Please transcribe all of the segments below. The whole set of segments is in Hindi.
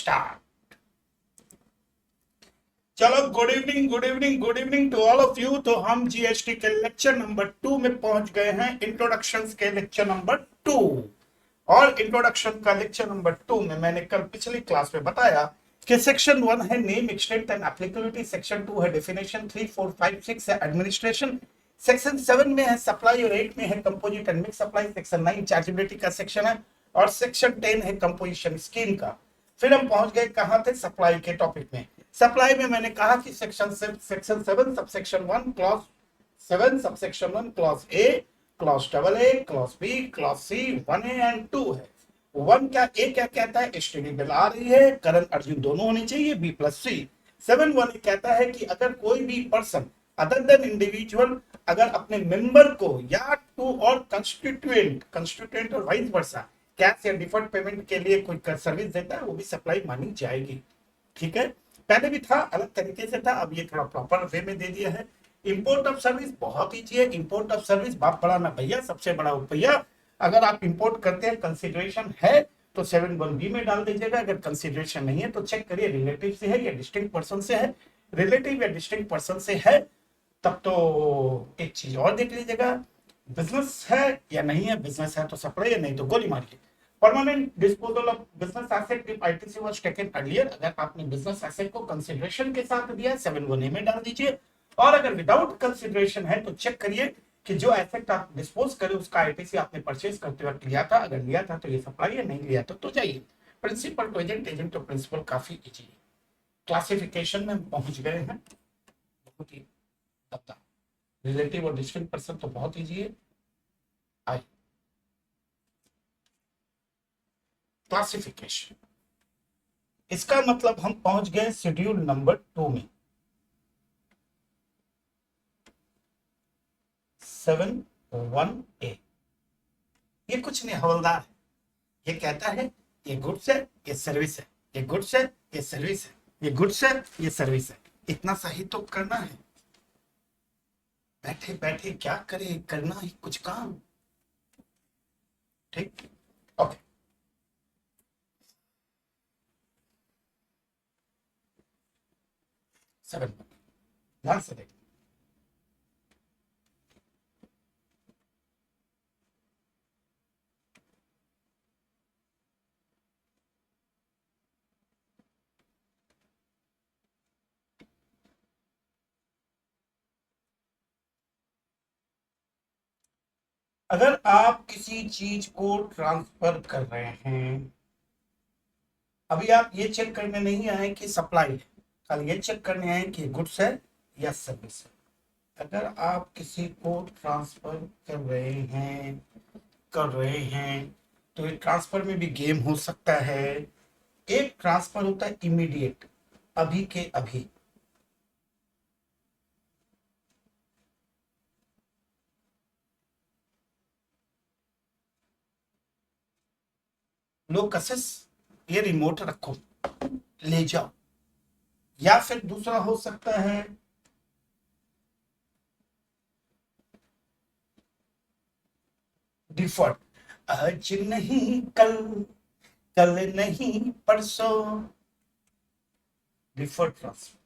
स्टार्ट। चलो, good evening to all of you. तो हम जीएसटी के लेक्चर नंबर 2 में पहुंच गए हैं, इंट्रोडक्शन के लेक्चर नंबर 2। और इंट्रोडक्शन का लेक्चर नंबर 2 में मैंने कल पिछली क्लास में बताया कि सेक्शन 1 है name, extent and applicability, section 2 है डेफिनेशन, 3, 4, 5, 6 है एडमिनिस्ट्रेशन, सेक्शन 7 में है सप्लाई और 8 में है composite and mix supply, section 9 chargeability का सेक्शन है और सेक्शन 10 है कंपोजिशन स्कीम का। फिर हम पहुंच गए कहां थे? सप्लाई के टॉपिक में। सप्लाई में मैंने कहा कि section 7 subsection 1 clause 7 subsection 1 clause A, clause double A, clause B, clause C, 1A and 2 है। 1 क्या ए क्या कहता है? एसटीडी बिल आ रही है, करण अर्जुन दोनों होनी चाहिए, बी प्लस सी। 7(1) कहता है कि अगर कोई भी पर्सन अदर देन इंडिविजुअल अगर अपने मेंबर को या टू और कंस्टिट्यूएंट और वाइस वर्सा कैश या डिफर्ड पेमेंट के लिए कोई सर्विस देता है, वो भी सप्लाई मानी जाएगी। ठीक है, पहले भी था, अलग तरीके से था, अब ये थोड़ा प्रॉपर वे में दे दिया है। इंपोर्ट ऑफ सर्विस बहुत ईजी है। इंपोर्ट ऑफ सर्विस बाप बड़ा ना भैया, सबसे बड़ा भैया। अगर आप इंपोर्ट करते हैं, कंसिडरेशन है तो 7(1)(b) में डाल दीजिएगा। अगर कंसिडरेशन नहीं है तो चेक करिए रिलेटिव से है या डिस्टिंक्ट पर्सन से है। रिलेटिव या डिस्टिंक्ट पर्सन से है तब तो एक चीज और देख लीजिएगा, बिजनेस है या नहीं है। बिजनेस है तो सप्लाई है, नहीं तो गोली मारिए। Permanent disposal of business asset if ITC was taken earlier. अगर आपने बिजनेस एसेट को कंसिडरेशन के साथ दिया है, 7(1)(a) में डाल दीजिए। और अगर विदाउट कंसिडरेशन है तो चेक करिए कि जो एसेट आप डिस्पोज करें उसका आईटीसी आपने परचेज करते वक्त लिया था। अगर लिया था तो ये सप्लाई है, नहीं लिया तो जाइए। Principal to agent, agent to principal काफी इजी है। क्लासिफिकेशन में पहुंच गए हैं, बहुत ही तब रिलेटिव और डिस्टिंक्ट पर्सन तो बहुत इजी है। आई क्लासिफिकेशन, इसका मतलब हम पहुंच गए शेड्यूल नंबर 2 में। 7(1)(a) ये कुछ नहीं, हवलदार है। ये कहता है ये गुड्स है, ये सर्विस है, ये गुड्स है, ये सर्विस है, ये गुड्स है, ये सर्विस है। इतना सही तो करना है। बैठे बैठे क्या करे, करना ही कुछ काम। ठीक, ओके। 7 ध्यान से देख। अगर आप किसी चीज को ट्रांसफर कर रहे हैं, अभी आप ये चेक करने नहीं आए कि सप्लाई है, कल ये चेक करने आए कि गुड्स है या सर्विस है। अगर आप किसी को ट्रांसफर कर रहे हैं तो ये ट्रांसफर में भी गेम हो सकता है। एक ट्रांसफर होता है इमीडिएट, अभी के अभी। लोकसेस, ये रिमोट रखो, ले जाओ। या फिर दूसरा हो सकता है डिफॉल्ट, आज नहीं कल, कल नहीं परसों, डिफॉल्ट ट्रांसफर।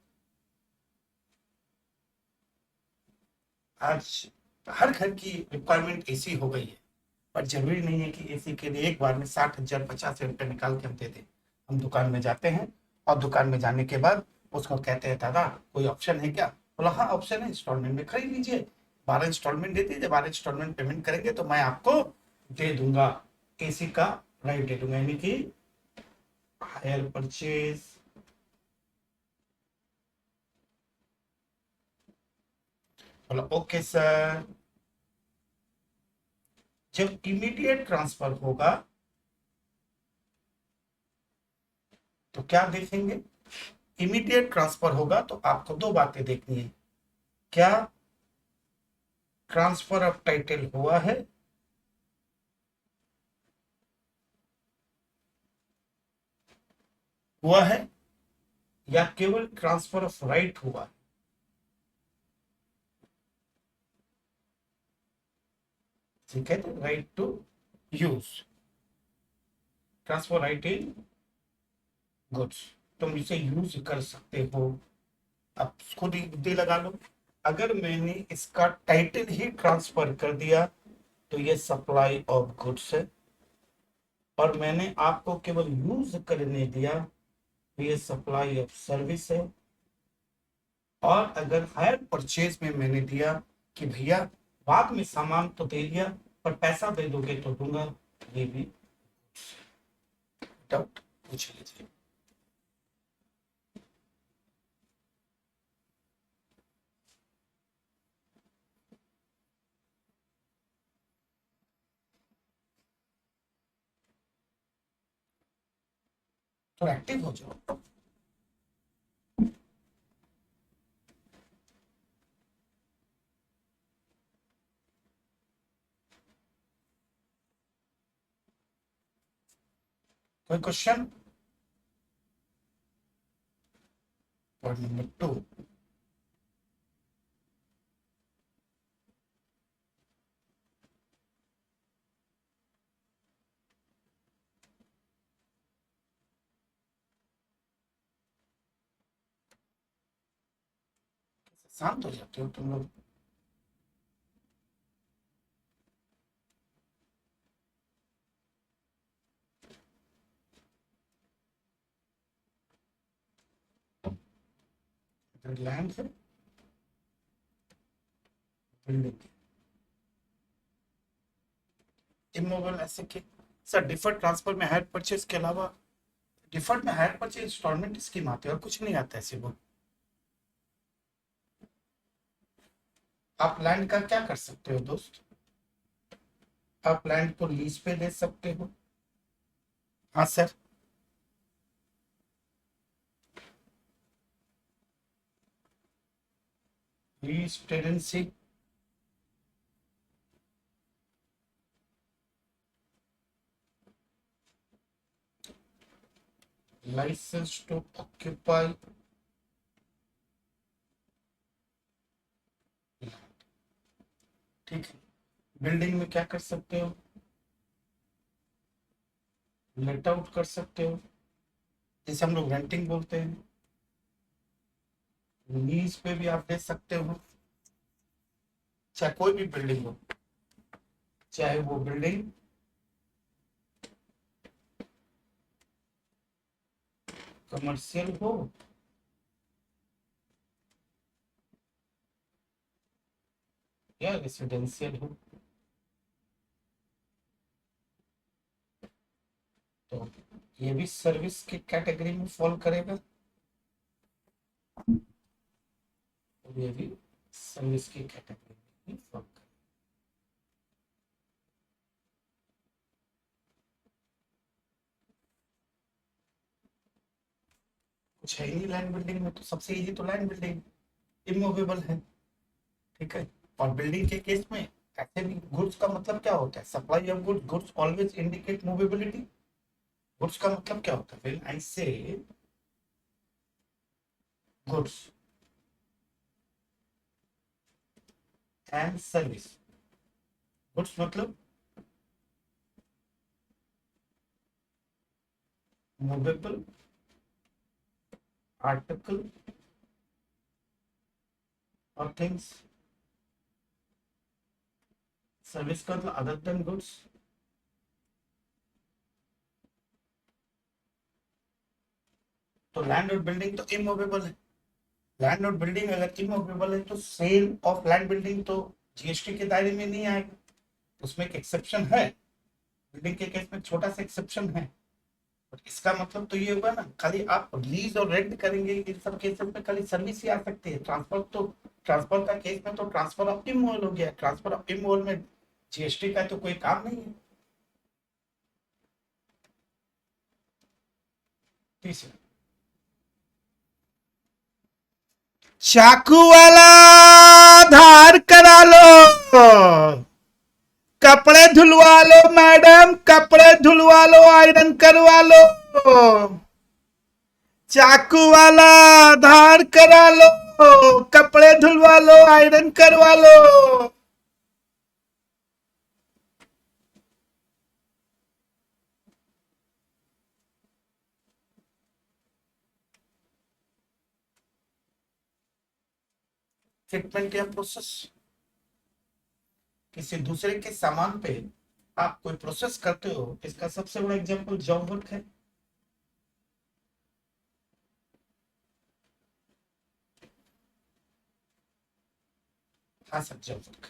आज हर घर की रिक्वायरमेंट एसी हो गई है, पर जरूरी नहीं है कि एसी के लिए एक बार में 60,000 50,000 रुपये निकाल के हम दे दें। हम दुकान में जाते हैं और दुकान में जाने के बाद उसको कहते हैं दादा कोई ऑप्शन है क्या? बोला हाँ ऑप्शन है, इंस्टॉलमेंट में खरीद लीजिए। 12 इंस्टॉलमेंट दे दीजिए, 12 इंस्टॉलमेंट पेमेंट करेंगे तो मैं आपको दे दूंगा एसी का राइट दे दूंगा, यानी कि हायर परचेज। बोला ओके सर। जब इमीडिएट ट्रांसफर होगा तो क्या देखेंगे? इमीडिएट ट्रांसफर होगा तो आपको दो बातें देखनी है। क्या ट्रांसफर ऑफ टाइटल हुआ है या केवल ट्रांसफर ऑफ राइट हुआ है? ठीक है, तो right to use, transfer right in goods, तुम इसे यूज कर सकते हो। अब खुद ही बुद्धि लगा लो, अगर मैंने इसका टाइटल ही ट्रांसफर कर दिया तो ये सप्लाई ऑफ गुड्स है, और मैंने आपको केवल यूज करने दिया तो ये सप्लाई ऑफ सर्विस है। और अगर हायर परचेज में मैंने दिया कि भैया बाद में सामान तो दे दिया पर पैसा दे दोगे तो दूंगा, ये भी डाउट पूछ लीजिए। तो एक्टिव हो जाओ। कोई क्वेश्चन? पॉइंट नंबर 2, शांत हो जाते हो तुम लोग। लैंड है, बिल्डिंग, इमोबल ऐसे के। सर डिफर्ड ट्रांसफर में हायर परचेज के अलावा, डिफर्ड में हायर परचेज इंस्टॉलमेंट स्कीम आती है और कुछ नहीं आता ऐसे वो। आप लैंड का क्या कर सकते हो दोस्त, आप लैंड को लीज पे ले सकते हो। हाँ sir, lease tenancy, licence to occupy, ठीक है। बिल्डिंग में क्या कर सकते हो, लेट आउट कर सकते हो, जिसे हम लोग रेंटिंग बोलते हैं। लीज पे भी आप दे सकते हो, चाहे कोई भी बिल्डिंग हो, चाहे वो बिल्डिंग कमर्शियल हो या रेसिडेंशियल हो। तो ये भी सर्विस की कैटेगरी में फॉल करेगा, और ये भी सर्विस की कैटेगरी में फॉल करेगा। कुछ है ही नहीं लैंड बिल्डिंग में, तो सबसे इजी तो लैंड बिल्डिंग इमूवेबल है, ठीक है। और बिल्डिंग के केस में ऐसे भी गुड्स का मतलब क्या होता है, supply of goods, goods always indicate movability. Goods का मतलब क्या होता है, व्हेन आई से गुड्स एंड सर्विस, गुड्स मतलब मूवेबल आर्टिकल और थिंग्स, सर्विस का मतलब अदर देन गुड्स। तो लैंड और बिल्डिंग तो इमूवेबल है, लैंड और बिल्डिंग अगर इमूवेबल है तो सेल ऑफ लैंड बिल्डिंग तो जीएसटी के दायरे में नहीं आएगा, उसमें एक एक्सेप्शन है। बिल्डिंग के केस में छोटा सा एक्सेप्शन है, और इसका मतलब तो ये होगा ना, खाली आप लीज और रेंट करेंगे इन सब केसेस में खाली सर्विस ही आ सकती है। ट्रांसफर तो, ट्रांसफर का केस में तो ट्रांसफर ऑफ इमोल हो गया, ट्रांसफर ऑफ इमोल में जीएसटी का तो कोई काम नहीं है। तीसरा, चाकू वाला धार करा लो, कपड़े धुलवा लो मैडम, कपड़े धुलवा लो, आयरन करवा लो, चाकू वाला धार करा लो, कपड़े धुलवा लो, आयरन करवा लो। ट्रीटमेंट या प्रोसेस, किसी दूसरे के सामान पे आप कोई प्रोसेस करते हो, इसका सबसे बड़ा एग्जांपल जॉब वर्क है। हाँ सर, जॉब वर्क।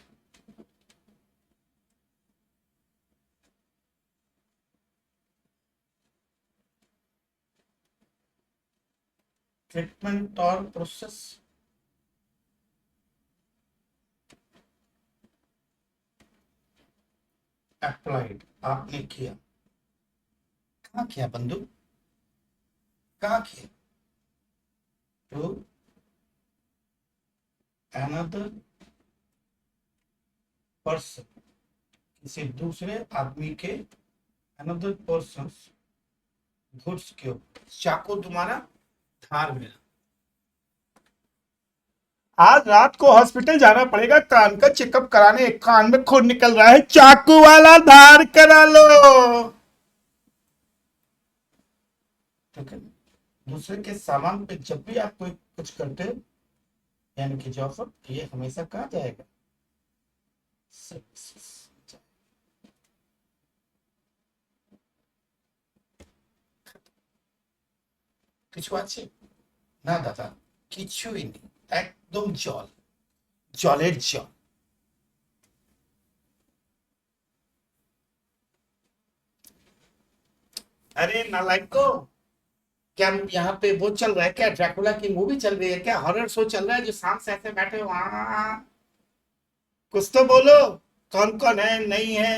ट्रीटमेंट और प्रोसेस, अप्लाइड, आपने किया, कहाँ किया बंधु, कहाँ किया, टू अनदर पर्सन, किसी दूसरे आदमी के, अनदर पर्सन गुड्स के ऊपर चाकू तुम्हारा धार मिला। आज रात को हॉस्पिटल जाना पड़ेगा कान का चेकअप कराने, कान में खून निकल रहा है, चाकू वाला धार करा लो। ठीक है, दूसरे के सामान पे जब भी आप कोई कुछ करते हो, यानी कि जॉब, ये हमेशा कहा जाएगा सर्विसेज। কিছু আছে না দাদা, কিছুই নেই, একদম জল, জলের জল। अरे नालायको, क्या यहाँ पे वो चल रहा है क्या, ड्रैकुला की मूवी चल रही है क्या, हॉरर शो चल रहा है जो शाम से ऐसे बैठे वहां, कुछ तो बोलो, कौन कौन है नहीं है,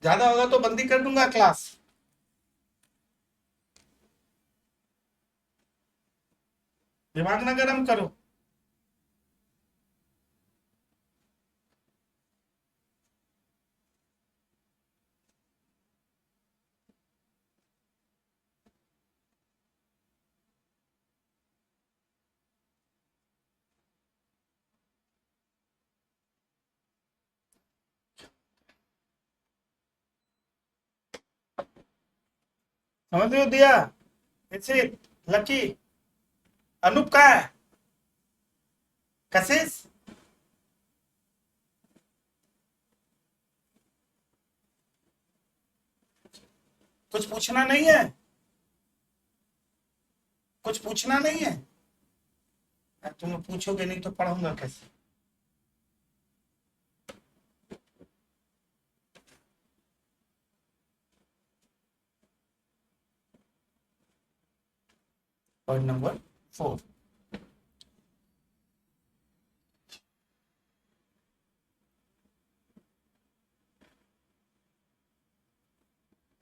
ज्यादा होगा तो बंदी कर दूंगा क्लास। दिमाग ना गरम करो। समझ लो दिया, ऐसे लकी, अनूप का है, कशिश, कुछ पूछना नहीं है, कुछ पूछना नहीं है, तुम पूछोगे नहीं तो पढ़ूंगा कैसे। पॉइंट नंबर 4,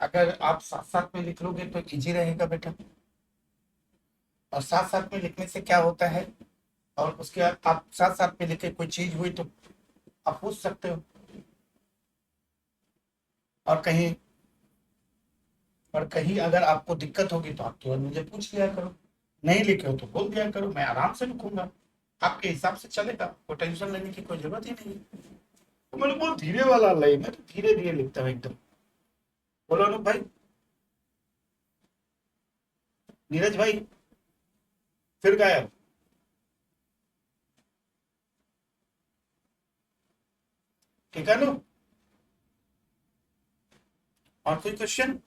अगर आप साथ साथ में लिख लोगे तो इजी रहेगा बेटा, और साथ साथ में लिखने से क्या होता है, और उसके बाद आप साथ साथ में लिखे कोई चीज हुई तो आप पूछ सकते हो, और कहीं अगर आपको दिक्कत होगी तो आप तुरंत मुझे पूछ लिया करो, नहीं लिखे हो तो बोल दिया करो, मैं आराम से लिखूंगा, आपके हिसाब से चलेगा, कोई टेंशन लेने की कोई जरूरत ही नहीं है। तो मैंने बहुत धीरे वाला लाइन है, तो धीरे धीरे लिखता हूँ एकदम। बोलो अनूप भाई, नीरज भाई, फिर गायब, ठीक है अनूप, और कोई क्वेश्चन।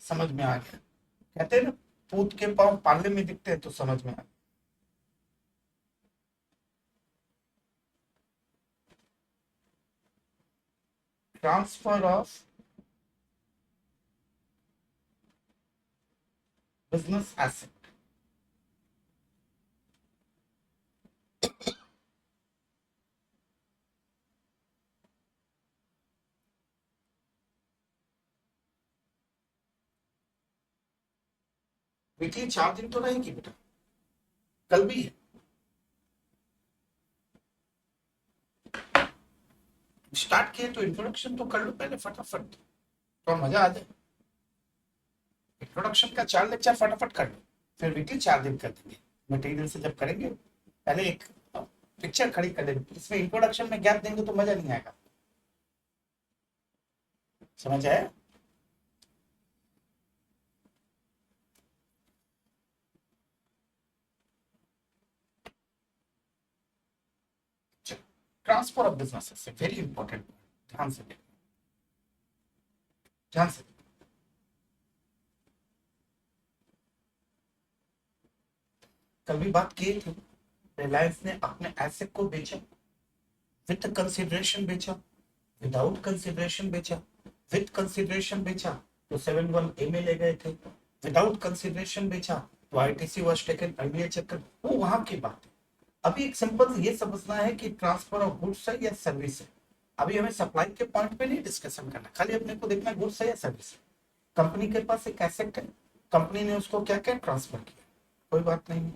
समझ में आ गया, कहते हैं ना, पूत के पांव पाले में दिखते हैं, तो समझ में आ गया। Transfer of business asset, weekly 4 दिन तो रहेगी बेटा, कल भी है, स्टार्ट किए तो इंट्रोडक्शन तो कर लो पहले फटाफट, तो मजा आ जाए। इंट्रोडक्शन का 4 लेक्चर फटाफट कर लो, फिर वीकली 4 दिन कर देंगे, मटेरियल से जब करेंगे, पहले एक पिक्चर खड़ी कर देंगे, इसमें इंट्रोडक्शन में गैप देंगे तो मजा नहीं आएगा। समझ आया? ट्रांसफर ऑफ बिजनेस से वेरी इंपॉर्टेंट, ध्यान से देखना, ध्यान से। कल भी बात की थी, रिलायंस ने अपने एसेट को बेचा, विद कंसिडरेशन बेचा, विदाउट कंसिडरेशन बेचा, विद कंसिडरेशन बेचा तो 71A में ले गए थे, विदाउट कंसिडरेशन बेचा तो आईटीसी वाज टेकन अर्लियर चक्कर, वो वहां की बात है। अभी एक सिंपल ये समझना है कि ट्रांसफर ऑफ गुड्स है या सर्विस है। अभी हमें सप्लाई के पॉइंट पे नहीं डिस्कशन करना, खाली अपने को देखना गुड्स है या सर्विस है। कंपनी के पास एक एसेट है, कंपनी ने उसको क्या क्या ट्रांसफर किया, कोई बात नहीं।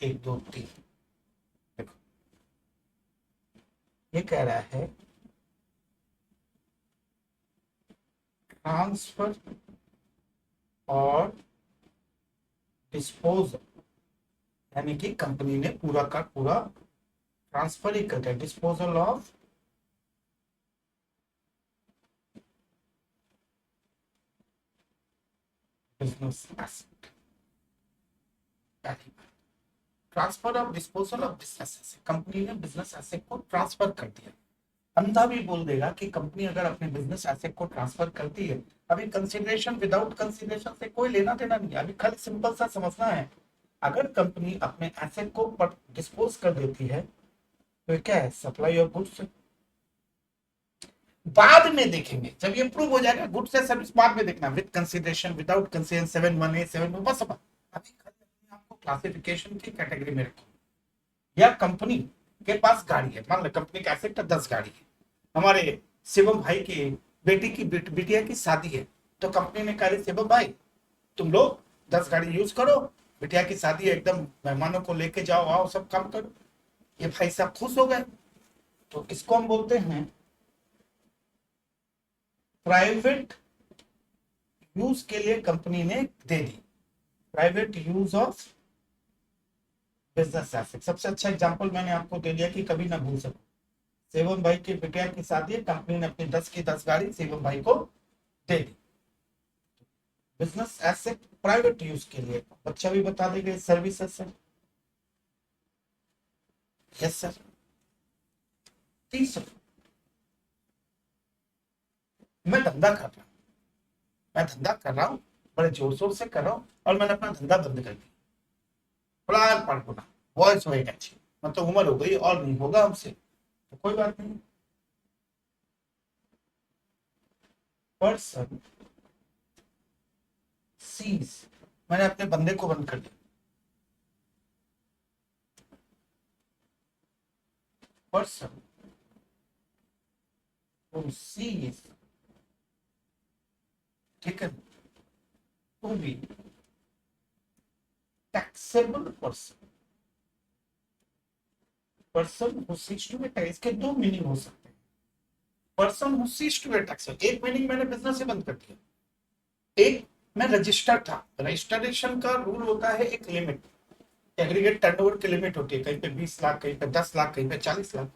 1 2 3 देखो, ये कह रहा है ट्रांसफर और डिस्पोजल, यानी कि कंपनी ने पूरा का पूरा ट्रांसफर ही कर दिया, disposal of business asset. Transfer of disposal of business asset, company ने बिजनेस एसेट को ट्रांसफर कर दिया। अंधा भी बोल देगा कि कंपनी अगर अपने बिजनेस एसेट को ट्रांसफर करती है, अभी कंसिडरेशन विदाउट कंसिडरेशन से कोई लेना देना नहीं, अभी खाली सिंपल सा समझना है। अगर कंपनी अपने एसेट को डिस्पोज कर देती है तो क्या है, सप्लाई ऑफ गुड्स। बाद में देखेंगे जब ये प्रूव हो जाएगा, गुड्स या सर्विस बाद में देखना, विद कंसिडरेशन विदाउट कंसिडरेशन 7 1 7 बस। अभी खाली आपको क्लासिफिकेशन की कैटेगरी में रखो। या कंपनी के पास गाड़ी है, मान लो कंपनी का एसेट 10 गाड़ी है, हमारे शिवम भाई की बेटी की बिटिया की शादी है, तो कंपनी ने कहा शिवम भाई तुम लोग 10 गाड़ी यूज करो, बिटिया की शादी है, एकदम मेहमानों को लेके जाओ, आओ सब काम करो। ये भाई साहब खुश हो गए, तो इसको हम बोलते हैं प्राइवेट यूज के लिए कंपनी ने दे दी, private use of business asset. सबसे अच्छा एग्जांपल मैंने आपको दे दिया कि कभी ना भूल सको, शिवम भाई की बिटिया की शादी है, कंपनी ने अपनी 10 की 10 गाड़ी शिवम भाई को दे दी। बिजनेस एसेट प्राइवेट यूज के लिए, बच्चा भी बता देगा सर्विस एसेट। Yes sir. तीसरा, मैं धंधा कर रहा हूं, मैं धंधा कर रहा हूं, बड़े जोर शोर से कर रहा हूं, और मैंने अपना धंधा बंद कर दिया, फलान पढ़ना वॉइस हो अच्छी, मतलब उम्र हो गई और नहीं होगा हमसे, तो कोई बात नहीं। पर्सन सीज, मैंने अपने बंदे को बंद कर दिया। पर्सन सीज, ठीक है, to be taxable person, person who ceases to be tax, इसके दो मीनिंग हो सकते हैं। Person who ceases to be taxable, एक मीनिंग मैंने बिजनेस से बंद कर दिया, एक मैं रजिस्टर्ड था। रजिस्ट्रेशन का रूल होता है एक लिमिट, एग्रीगेट टर्नओवर की लिमिट होती है, कहीं पे 20 लाख, कहीं पे 10 लाख, कहीं पे 40 लाख,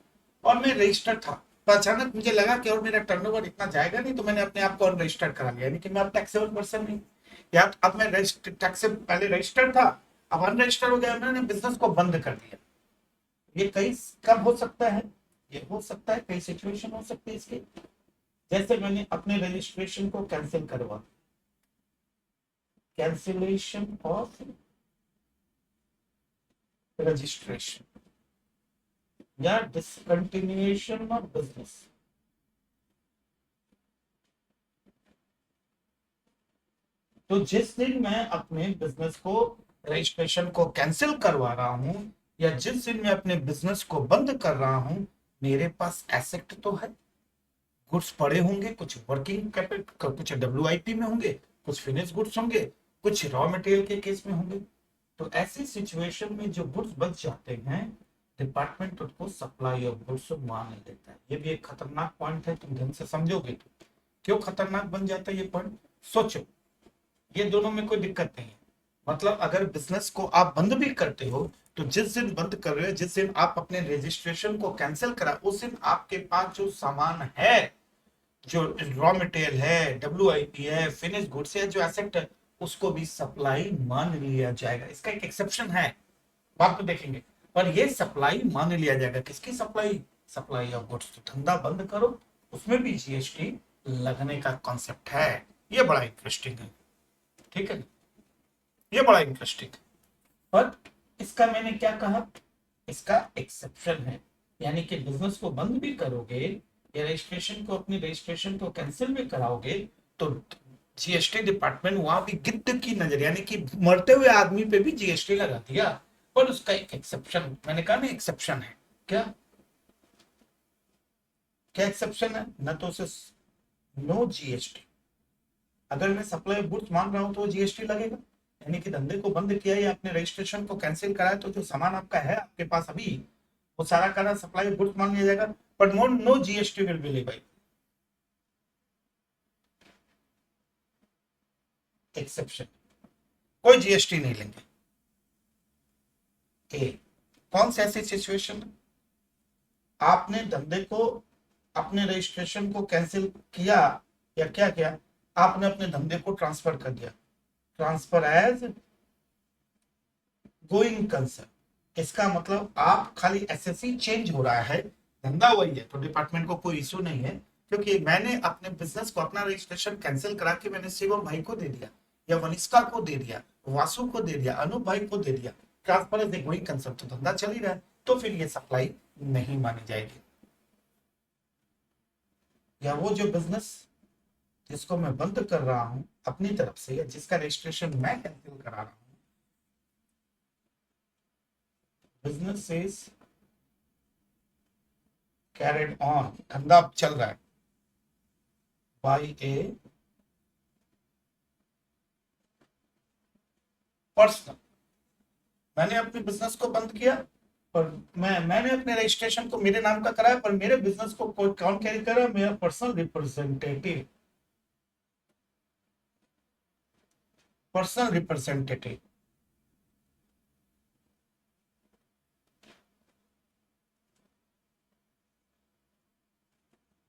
और मैं रजिस्टर्ड था। तो अचानक मुझे लगा कि और मेरा टर्नओवर इतना जाएगा नहीं, तो मैंने अपने आप को अनरजिस्टर्ड करा लिया, यानी कि मैं अब टैक्सेबल पर्सन नहीं। या अब मैं टैक्स पहले रजिस्टर्ड था, अब अनरजिस्टर्ड हो गया, मैंने बिजनेस को बंद कर दिया। ये कई कब हो सकता है, ये हो सकता है कई सिचुएशन हो सकती है इसके, जैसे मैंने अपने रजिस्ट्रेशन को कैंसिल करवा, कैंसिलेशन ऑफ रजिस्ट्रेशन, या डिसकंटिन्यूएशन ऑफ बिजनेस। तो जिस दिन मैं अपने बिजनेस को रजिस्ट्रेशन को कैंसिल करवा रहा हूं, या जिस दिन मैं अपने बिजनेस को बंद कर रहा हूं, मेरे पास एसेट तो है, गुड्स पड़े होंगे, कुछ वर्किंग कैपिटल, कुछ डब्ल्यूआईपी में होंगे, कुछ फिनिश गुड्स होंगे, कुछ रॉ मटेरियल के केस में होंगे। तो ऐसी सिचुएशन में जो गुड्स बच जाते हैं, डिपार्टमेंट उसको सप्लाई ऑफ गुड्स मान लेता है। ये भी एक खतरनाक पॉइंट है, तुम ढंग से समझोगे तो। क्यों खतरनाक बन जाता है ये पॉइंट, सोचो। ये दोनों में कोई दिक्कत नहीं है। मतलब अगर बिजनेस को आप बंद भी करते हो तो जिस दिन बंद कर रहे हो, जिस दिन आप अपने रजिस्ट्रेशन को कैंसिल करा, उस दिन आपके पास जो सामान है, जो रॉ मटेरियल है, WIP है, फिनिश गुड्स है, जो एसेट है, उसको भी सप्लाई मान लिया जाएगा। इसका एक एक्सेप्शन है, बात में देखेंगे, पर ये सप्लाई मान लिया जाएगा। किसकी सप्लाई? Supply of goods. तो धंधा बंद करो, उसमें भी GST लगने का कॉन्सेप्ट है। ये बड़ा इंटरेस्टिंग है, ठीक है, ये बड़ा इंटरेस्टिंग है। पर इसका मैंने क्या कहा, इसका एक्सेप्शन है, यानी कि बिजनेस को बंद भी करोगे या रजिस्ट्रेशन को, अपनी रजिस्ट्रेशन को कैंसिल भी कराओगे, तो GST डिपार्टमेंट वहां भी गिद्ध की नजर, यानी कि मरते हुए आदमी पे भी GST लगा दिया। पर उसका एक एक्सेप्शन, मैंने कहा ना एक्सेप्शन है। क्या क्या एक्सेप्शन है? न तो उसे नो GST, अगर मैं सप्लाई गुड्स मान रहा हूं तो GST लगेगा, यानी कि धंधे को बंद किया या अपने रजिस्ट्रेशन को कैंसिल कराया तो जो सामान आपका है आपके पास अभी, वो सारा का सप्लाई गुड्स मान लिया जाएगा, but no GST will be levied. Exception, कोई GST नहीं लेंगे। ए, कौन सी ऐसी सिचुएशन है, आपने धंधे को, अपने रजिस्ट्रेशन को कैंसिल किया या क्या किया, आपने अपने धंधे को ट्रांसफर कर दिया, ट्रांसफर एज गोइंग कंसर्न। इसका मतलब आप खाली SSC चेंज हो रहा है, धंधा वही है, तो डिपार्टमेंट को कोई इशू नहीं है, क्योंकि मैंने अपने बिजनेस को, अपना रजिस्ट्रेशन कैंसिल करा के मैंने शिवम भाई को दे दिया, या वनिष्का को दे दिया, वासु को दे दिया, अनूप भाई को दे दिया, ट्रांसफर एज गोइंग कंसर्न, तो धंधा चल ही रहा है, तो फिर ये सप्लाई नहीं मानी जाएगी। या वो जो बिजनेस जिसको मैं बंद कर रहा हूं अपनी तरफ से, या जिसका रजिस्ट्रेशन मैं कैंसिल करा रहा हूं, बिजनेस इज कैरिड ऑन, धंधा चल रहा है बाई ए पर्सनल। मैंने अपने बिजनेस को बंद किया, पर मैंने अपने रजिस्ट्रेशन को मेरे नाम का कराया, पर मेरे बिजनेस को कौन कैरी कर रहा है? मेरा personal representative, personal representative.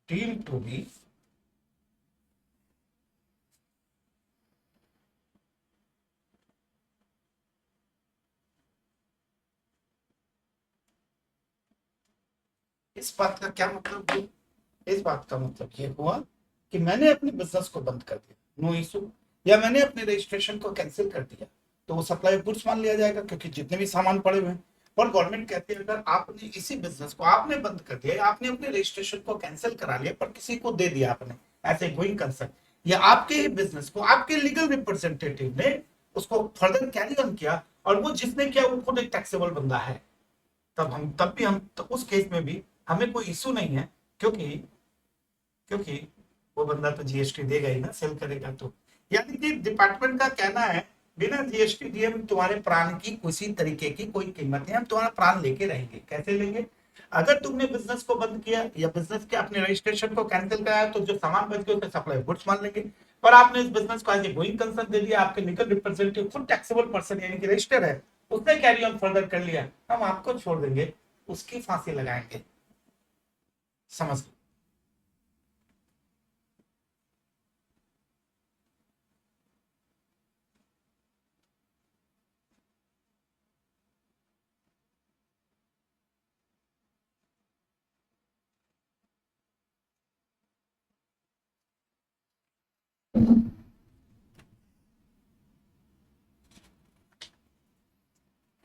Deem to be इस बात का क्या मतलब हुआ? इस बात का मतलब ये हुआ कि मैंने अपने बिजनेस को बंद कर दिया, नो इशू, या मैंने अपने रजिस्ट्रेशन को कैंसिल कर दिया, तो वो सप्लाई गुड्स मान लिया जाएगा, क्योंकि जितने भी सामान पड़े हुए हैं। और गवर्नमेंट कहती है अगर आपने इसी बिजनेस को आपने बंद कर दिया, आपने अपने रजिस्ट्रेशन को कैंसिल करा लिया, पर किसी को दे दिया आपने ऐसे गोइंग कंसर्न, या आपके ही बिजनेस को आपके लीगल रिप्रेजेंटेटिव ने उसको फर्दर कैरी ऑन किया, और वो जिसने किया वो खुद एक टैक्सेबल बंदा है, तब भी हम, तो उस केस में भी हमें कोई इशू नहीं है, क्योंकि क्योंकि वो बंदा तो GST देगा ही ना, सेल करेगा तो। यानी कि डिपार्टमेंट का कहना है बिना GST दिए हम तुम्हारे प्राण की किसी तरीके की कोई कीमत नहीं, हम तुम्हारा प्राण लेके रहेंगे। कैसे लेंगे? अगर तुमने बिजनेस को बंद किया या बिजनेस के अपने रजिस्ट्रेशन को कैंसिल कराया, तो जो सामान बच गया उसका सप्लाई गुड्स मान लेंगे। पर आपने इस बिजनेस को एज ए गोइंग कंसर्न दे दिया, आपके लीगल रिप्रेजेंटेटिव खुद टैक्सेबल पर्सन यानी कि रजिस्टर है, उसने कैरी ऑन फर्दर कर लिया, हम आपको छोड़ देंगे, उसकी फांसी लगाएंगे। समझ लो।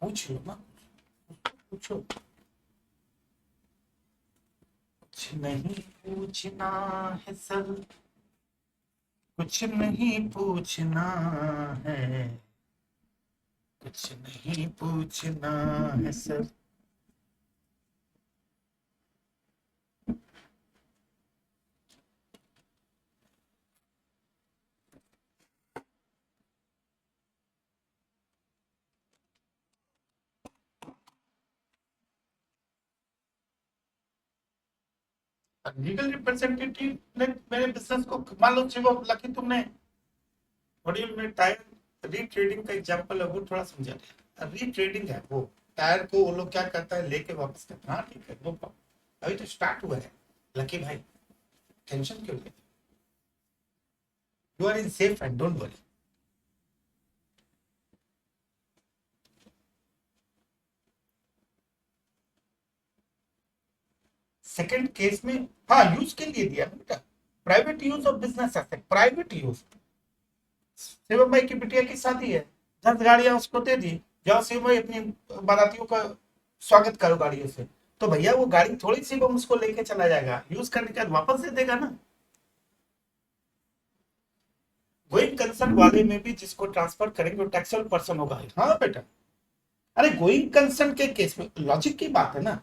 पूछ लो ना, पूछो। कुछ नहीं पूछना है सर, कुछ नहीं पूछना है, कुछ नहीं पूछना है सर। लीगल रिप्रेजेंटेटिव ने मेरे बिजनेस को, मान लो, लकी तुमने और ये मैं टायर रीट्रेडिंग का एग्जांपल है वो थोड़ा समझा दिया। रीट्रेडिंग है वो, टायर को वो लोग क्या करता है लेके वापस करता है। हाँ ठीक है, नो प्रॉब्लम, अभी तो स्टार्ट हुआ है लकी भाई, टेंशन क्यों लेते? You are in safe and don't worry. Second case में हाँ यूज के लिए दिया बेटा, private use of business asset, private use. Shivam भाई की बिटिया की शादी है, 10 गाड़ियां उसको दे दी, जाओ शिवम भाई अपनी बारातियों का स्वागत करो गाड़ियों से। तो भैया वो गाड़ी थोड़ी शिवम उसको लेके चला जाएगा, यूज करने के बाद वापस दे देगा ना। गोइंग कंसर्न वाले में भी जिसको ट्रांसफर करेंगे वो टैक्सेबल पर्सन होगा। हाँ बेटा, अरे गोइंग कंसर्न के केस में लॉजिक की बात है ना,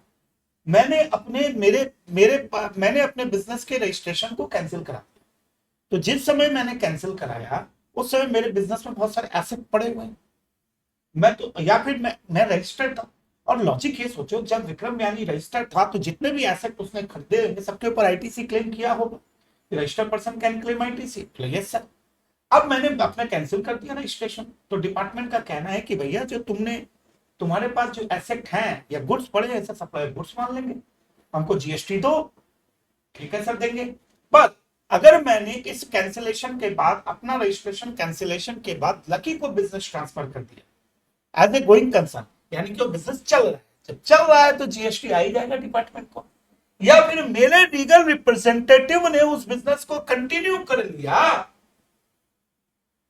मैंने अपने मेरे मेरे मैंने अपने बिजनेस के रजिस्ट्रेशन को कैंसिल करा दिया। तो जिस समय मैंने कैंसिल कराया उस समय मेरे बिजनेस में बहुत सारे एसेट पड़े हुए हैं, मैं तो या फिर मैं रजिस्टर्ड था। और लॉजिक ये सोचो, जब विक्रम यानी रजिस्टर्ड था तो जितने भी एसेट उसने खरीदे होंगे सबके ऊपर आईटीसी क्लेम किया होगा। Registered person can claim ITC, yes sir. अब मैंने अपना कैंसिल कर दिया रजिस्ट्रेशन, तो डिपार्टमेंट का कहना है कि भैया जो तुम्हारे पास जो एसेट हैं या गुड्स पड़े हैं, सप्लाई गुड्स मान लेंगे, हमको जीएसटी दो। ठीक है सर, देंगे। पर अगर मैंने इस कैंसिलेशन के बाद अपना रजिस्ट्रेशन कैंसिलेशन के बाद लकी को बिजनेस ट्रांसफर कर दिया एज ए गोइंग कंसर्न, यानी कि वो बिजनेस चल रहा है, जब चल रहा है तो जीएसटी आ ही जाएगा डिपार्टमेंट को। या फिर मेरे लीगल रिप्रेजेंटेटिव ने उस बिजनेस को कंटिन्यू कर लिया,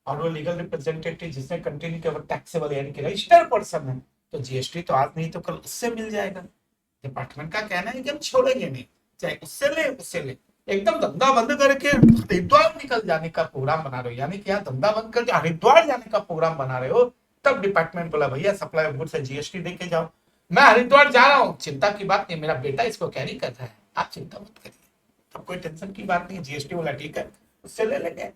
और वो लीगल रिप्रेजेंटेटिव जिसने कंटिन्यू किया वो टैक्सेबल यानी कि रजिस्टर्ड पर्सन है, तो जीएसटी तो आज नहीं तो कल उससे मिल जाएगा। डिपार्टमेंट का कहना है कि हम छोड़ेंगे नहीं, चाहे उससे ले। एकदम धंधा बंद करके हरिद्वार निकल जाने का प्रोग्राम बना रहे हो, यानी कि यहाँ धंधा बंद करके हरिद्वार जाने का प्रोग्राम बना रहे हो, तब डिपार्टमेंट बोला भैया सप्लाई ऑफ गुड्स से जीएसटी देके जाओ। मैं हरिद्वार जा रहा हूँ, चिंता की बात नहीं, मेरा बेटा इसको कैरी कर रहा है, आप चिंता मत करिए, तब कोई टेंशन की बात नहीं। जीएसटी वाला ठीक है, उससे ले लेंगे।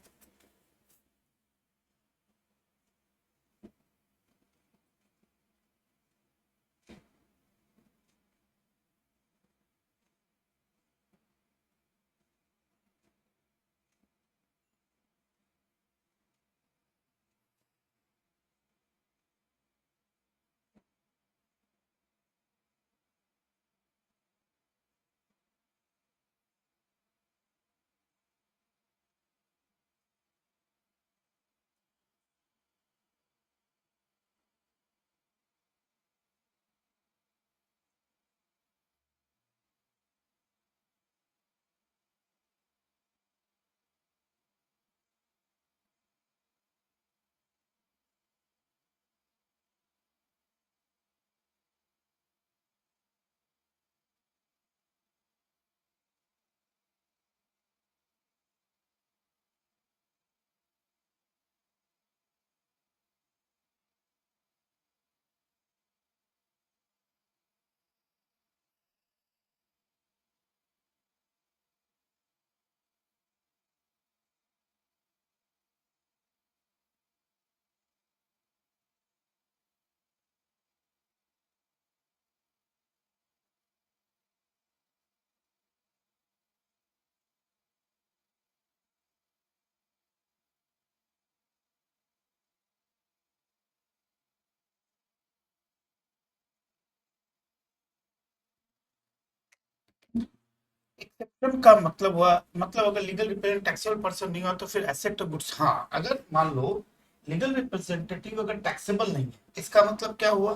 एक्सेप्शन का मतलब हुआ, मतलब अगर लीगल रिप्रेजेंटेटिव टैक्सेबल पर्सन नहीं हुआ तो फिर एसेट तो गुड्स। हाँ, अगर मान लो लीगल रिप्रेजेंटेटिव अगर टैक्सेबल नहीं है, इसका मतलब क्या हुआ,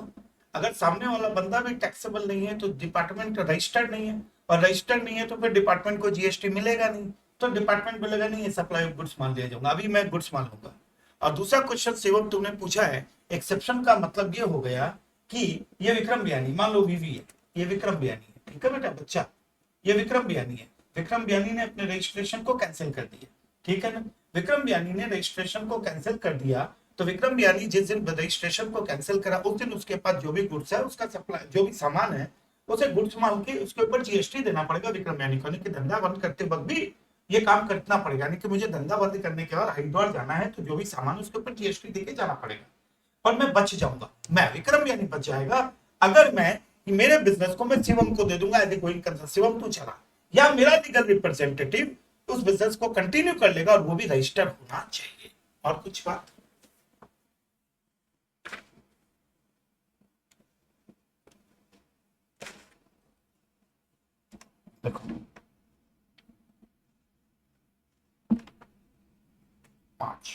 अगर सामने वाला बंदा भी टैक्सेबल नहीं है तो डिपार्टमेंट रजिस्टर्ड नहीं है, और रजिस्टर्ड नहीं है तो फिर डिपार्टमेंट को जीएसटी मिलेगा नहीं, तो डिपार्टमेंट बोलेगा नहीं ये सप्लाई ऑफ गुड्स मान लिया जाऊंगा, अभी मैं गुड्स मान लूंगा। और दूसरा क्वेश्चन सेवक तुमने पूछा है, एक्सेप्शन का मतलब ये हो गया कि ये विक्रम बियानी, मान लो वीवी है, ये विक्रम बियानी है, ठीक है बेटा बच्चा, ये विक्रम बियानी है, विक्रम बियानी ने अपने रजिस्ट्रेशन को कैंसिल कर दिया, ठीक है ना। विक्रम बियानी ने रजिस्ट्रेशन को कैंसिल कर दिया, तो विक्रम बियानी जिस दिन रजिस्ट्रेशन को कैंसिल करा उस दिन उसके पास जो भी गुड्स है उसका सप्लाई जो भी सामान है उसे गुड्स मान के उसके ऊपर जीएसटी देना पड़ेगा विक्रम बियानी को, कि धंधा बंद करते वक्त भी ये काम करना पड़ेगा, यानी कि मुझे धंधा बंद करने के बाद हरिद्वार जाना है तो जो भी सामान उसके ऊपर जीएसटी देके जाना पड़ेगा, और मैं बच जाऊंगा, मैं विक्रम बियानी बच जाएगा अगर मैं मेरे बिजनेस को मैं शिवम को दे दूंगा as a going concern, Shivam तू चला, या मेरा लीगल रिप्रेजेंटेटिव उस बिजनेस को कंटिन्यू कर लेगा और वो भी रजिस्टर्ड होना चाहिए। और कुछ बात? देखो 5,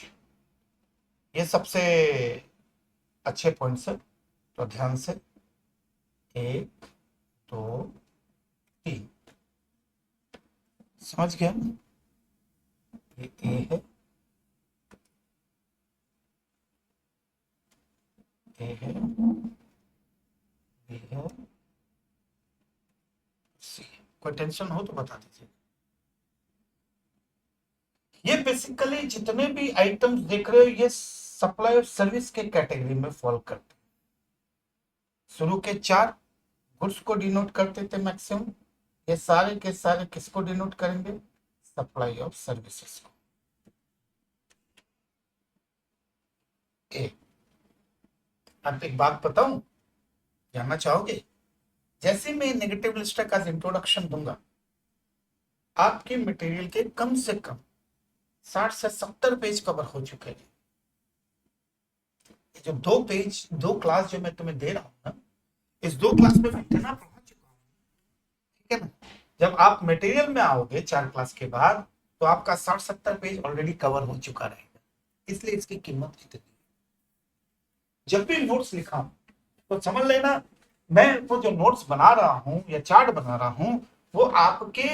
ये सबसे अच्छे पॉइंट्स है, तो ध्यान से 1 2 3, समझ गया? ये ए है, ए है, बी है, सी। कोई टेंशन हो तो बता दीजिए। ये बेसिकली जितने भी आइटम्स देख रहे हो ये सप्लाई और सर्विस के कैटेगरी में फॉल करते हैं। शुरू के 4 गुड्स को डिनोट करते थे मैक्सिमम, ये सारे के सारे किसको डिनोट करेंगे? सप्लाई ऑफ सर्विसेज को। ए, अब एक बात बताऊं, जानना चाहोगे? जैसे मैं नेगेटिव लिस्ट का इंट्रोडक्शन दूंगा, आपके मटेरियल के कम से कम 60 से 70 पेज कवर हो चुके हैं। जो 2 पेज 2 क्लास जो मैं तुम्हें दे रहा हूं ना, इस 2 क्लास में मैं इतना पढ़ा चुका हूं, ठीक है ना? जब आप मटेरियल में आओगे 4 क्लास के बाद, तो आपका 60-70 पेज ऑलरेडी कवर हो चुका रहेगा, इसलिए इसकी कीमत इतनी। जब भी नोट्स लिखा हूं तो समझ लेना, मैं वो जो नोट्स बना रहा हूं या चार्ट बना रहा हूं, वो आपके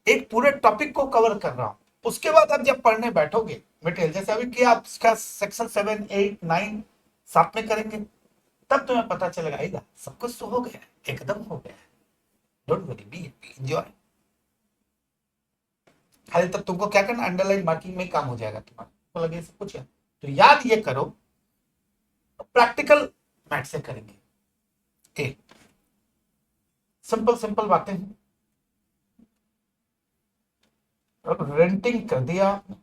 एक पूरे टॉपिक को कवर कर रहा हूं। उसके बाद आप जब पढ़ने बैठोगे मटेरियल, जैसे अभी कि आप इसका सेक्शन 7 8 9 साथ में करेंगे, तब तुम्हें पता चलेगा सब कुछ तो हो गया, एकदम हो गया। Don't worry, B enjoy. खाली तब तुमको क्या करना, अंडरलाइन मार्किंग में काम हो जाएगा तुम्हारा, तो लगे सब कुछ है। तो याद ये करो, प्रैक्टिकल मैथ से करेंगे। ए, सिंपल सिंपल बातें हैं। रेंटिंग कर दिया आपने,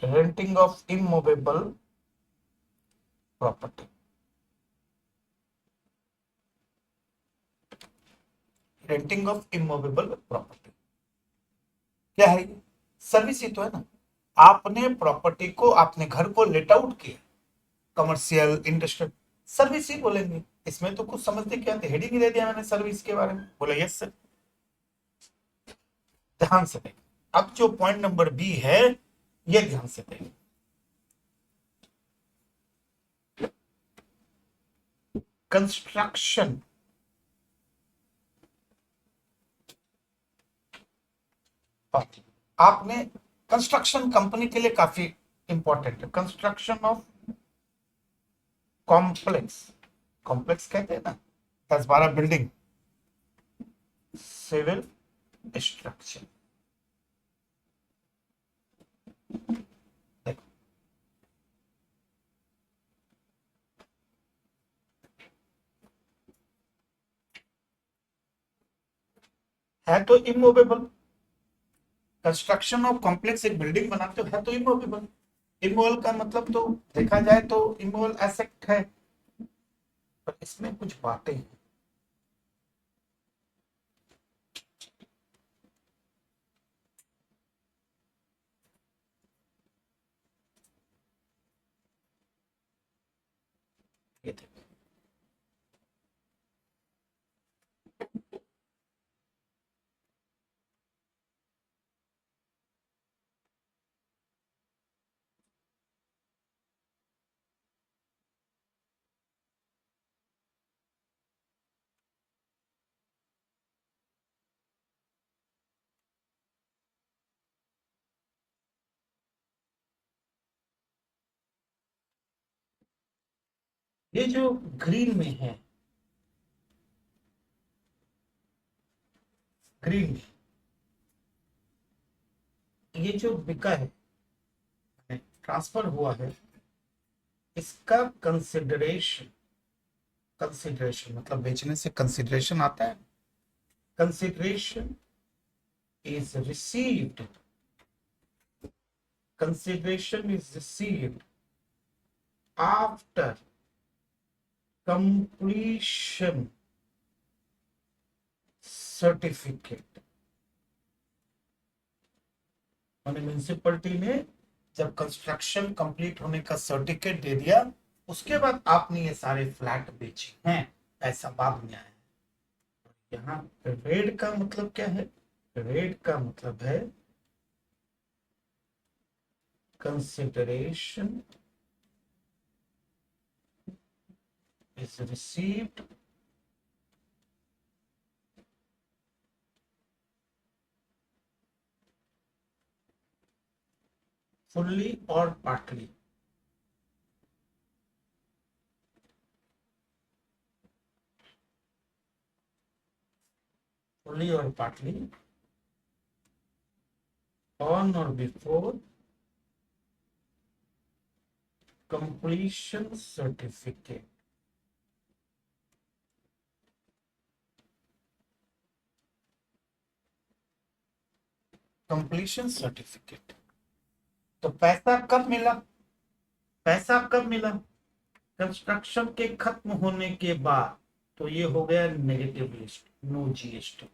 renting of immovable property, renting of immovable property क्या है? ये सर्विस ही तो है ना। आपने प्रॉपर्टी को, आपने घर को लेट आउट किया, कमर्शियल इंडस्ट्रियल, सर्विस ही बोलेंगे। इसमें तो कुछ समझते क्या थे, हेडिंग दे दिया मैंने सर्विस के बारे में, बोले यस सर। ध्यान से देखें, अब जो पॉइंट नंबर बी है, ये ध्यान से देखें। कंस्ट्रक्शन, आपने कंस्ट्रक्शन कंपनी के लिए काफी इंपॉर्टेंट है। कंस्ट्रक्शन ऑफ कॉम्प्लेक्स, कॉम्प्लेक्स कहते हैं ना 10-12 बिल्डिंग, सिविल स्ट्रक्चर। देखो है तो इमूवेबल, कंस्ट्रक्शन ऑफ कॉम्प्लेक्स, एक बिल्डिंग बनाते हो, है तो इमूवेबल। इमूवेबल का मतलब तो देखा जाए तो इमूवेबल एसेट है, पर इसमें कुछ बातें हैं। ये देखो, ये जो ग्रीन में है, ग्रीन में ये जो बिका है, ट्रांसफर हुआ है, इसका कंसिडरेशन, कंसिडरेशन मतलब बेचने से कंसिडरेशन आता है। Consideration is received, consideration is received after completion certificate, मैंने म्यूनिसिपैलिटी ने जब कंस्ट्रक्शन कंप्लीट होने का सर्टिफिकेट दे दिया, उसके बाद आपने ये सारे फ्लैट बेचे हैं, ऐसा बाद में आया। यहाँ रेड का मतलब क्या है? रेड का मतलब है consideration is received fully or partly. Fully or partly on or before completion certificate. Completion certificate. तो पैसा कब मिला? पैसा कब मिला? कंस्ट्रक्शन के खत्म होने के बाद। तो ये हो गया नेगेटिव लिस्ट, नो जीएसटी।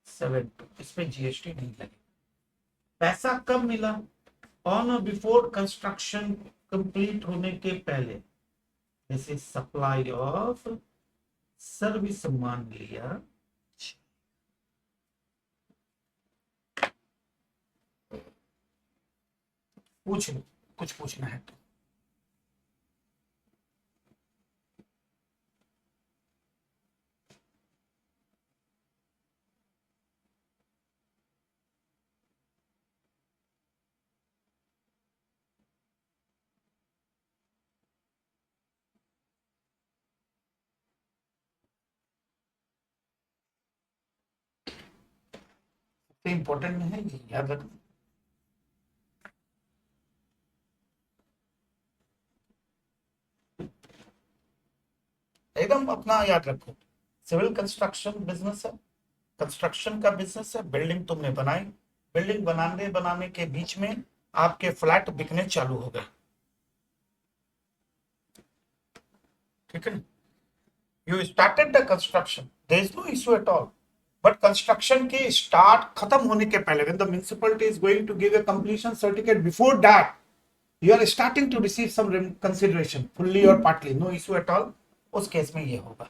7 इसमें जीएसटी नहीं लगेगा। पैसा कब मिला? ऑन और बिफोर कंस्ट्रक्शन कंप्लीट होने के पहले। जैसे सप्लाई ऑफ सर्विस मान लिया, पूछ लो कुछ पूछना है तो। इंपॉर्टेंट है, ये याद रखना। एकदम अपना याद रखो। सिविल कंस्ट्रक्शन बिजनेस है, कंस्ट्रक्शन का बिजनेस है। बिल्डिंग तुमने बनाई, बिल्डिंग बनाने बनाने के बीच में आपके फ्लैट बिकने चालू हो गए, ठीक है। You started the construction, there is no issue at all. But construction के स्टार्ट खत्म होने के पहले, when the municipality is going to give a completion certificate, before that you are starting to receive some consideration, fully और partly, no issue at all. उस केस में ये होगा।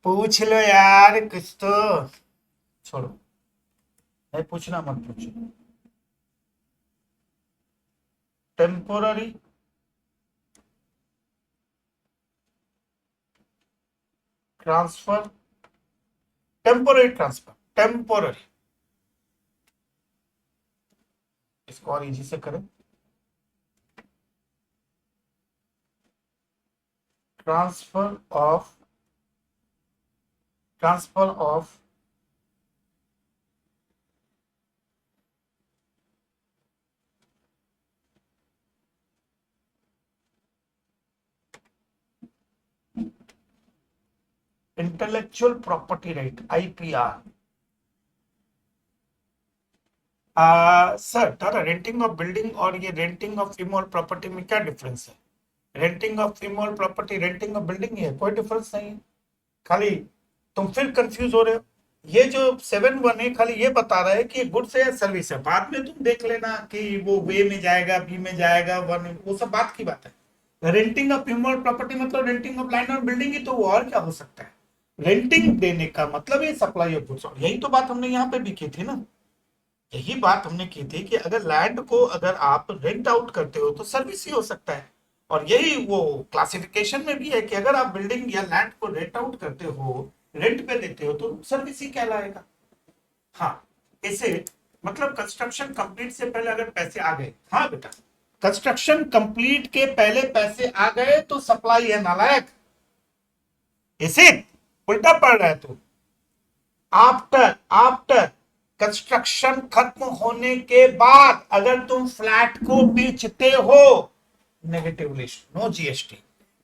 पूछ लो यार कुछ तो। छोड़ो, नहीं पूछना, मत पूछो। Temporary transfer, temporary transfer, temporary. इसको और इजी से करें। Transfer of, transfer of intellectual property right, IPR. Sir दादा, रेंटिंग ऑफ बिल्डिंग और ये रेंटिंग ऑफ इमोल प्रॉपर्टी में क्या डिफरेंस है? Renting of immovable property, renting of building, है कोई डिफरेंस नहीं है। खाली तुम फिर कंफ्यूज हो रहे हो। ये जो 7(1) है खाली ये बता रहा है कि गुड्स है या सर्विस है। बाद में तुम देख लेना कि वो वे में जाएगा, बी में जाएगा, वन, वो सब बात की बात है। रेंटिंग ऑफ इमोल प्रॉपर्टी मतलब रेंटिंग ऑफ लैंड और बिल्डिंग ही तो, वो और क्या हो सकता है? रेंटिंग देने का मतलब है सप्लाई ऑफ गुड्स। यही तो बात हमने यहाँ पे भी की थी ना। यही बात हमने की थी कि अगर लैंड को अगर आप रेंट आउट करते हो तो सर्विस ही हो सकता है। और यही वो क्लासिफिकेशन में भी है कि अगर आप बिल्डिंग या लैंड को रेंट आउट करते हो, रेंट पे देते हो, तो सर्विस ही कहलाएगा। हाँ, इसे मतलब कंस्ट्रक्शन कंप्लीट से पहले अगर पैसे आ गए, हाँ बेटा, कंस्ट्रक्शन कंप्लीट के पहले पैसे आ गए तो सप्लाई है, नालायक। इसे उल्टा पड़ रहा है तू। आफ्टर आफ्टर कंस्ट्रक्शन खत्म होने के बाद अगर तुम फ्लैट को बेचते हो, negative list, no GST.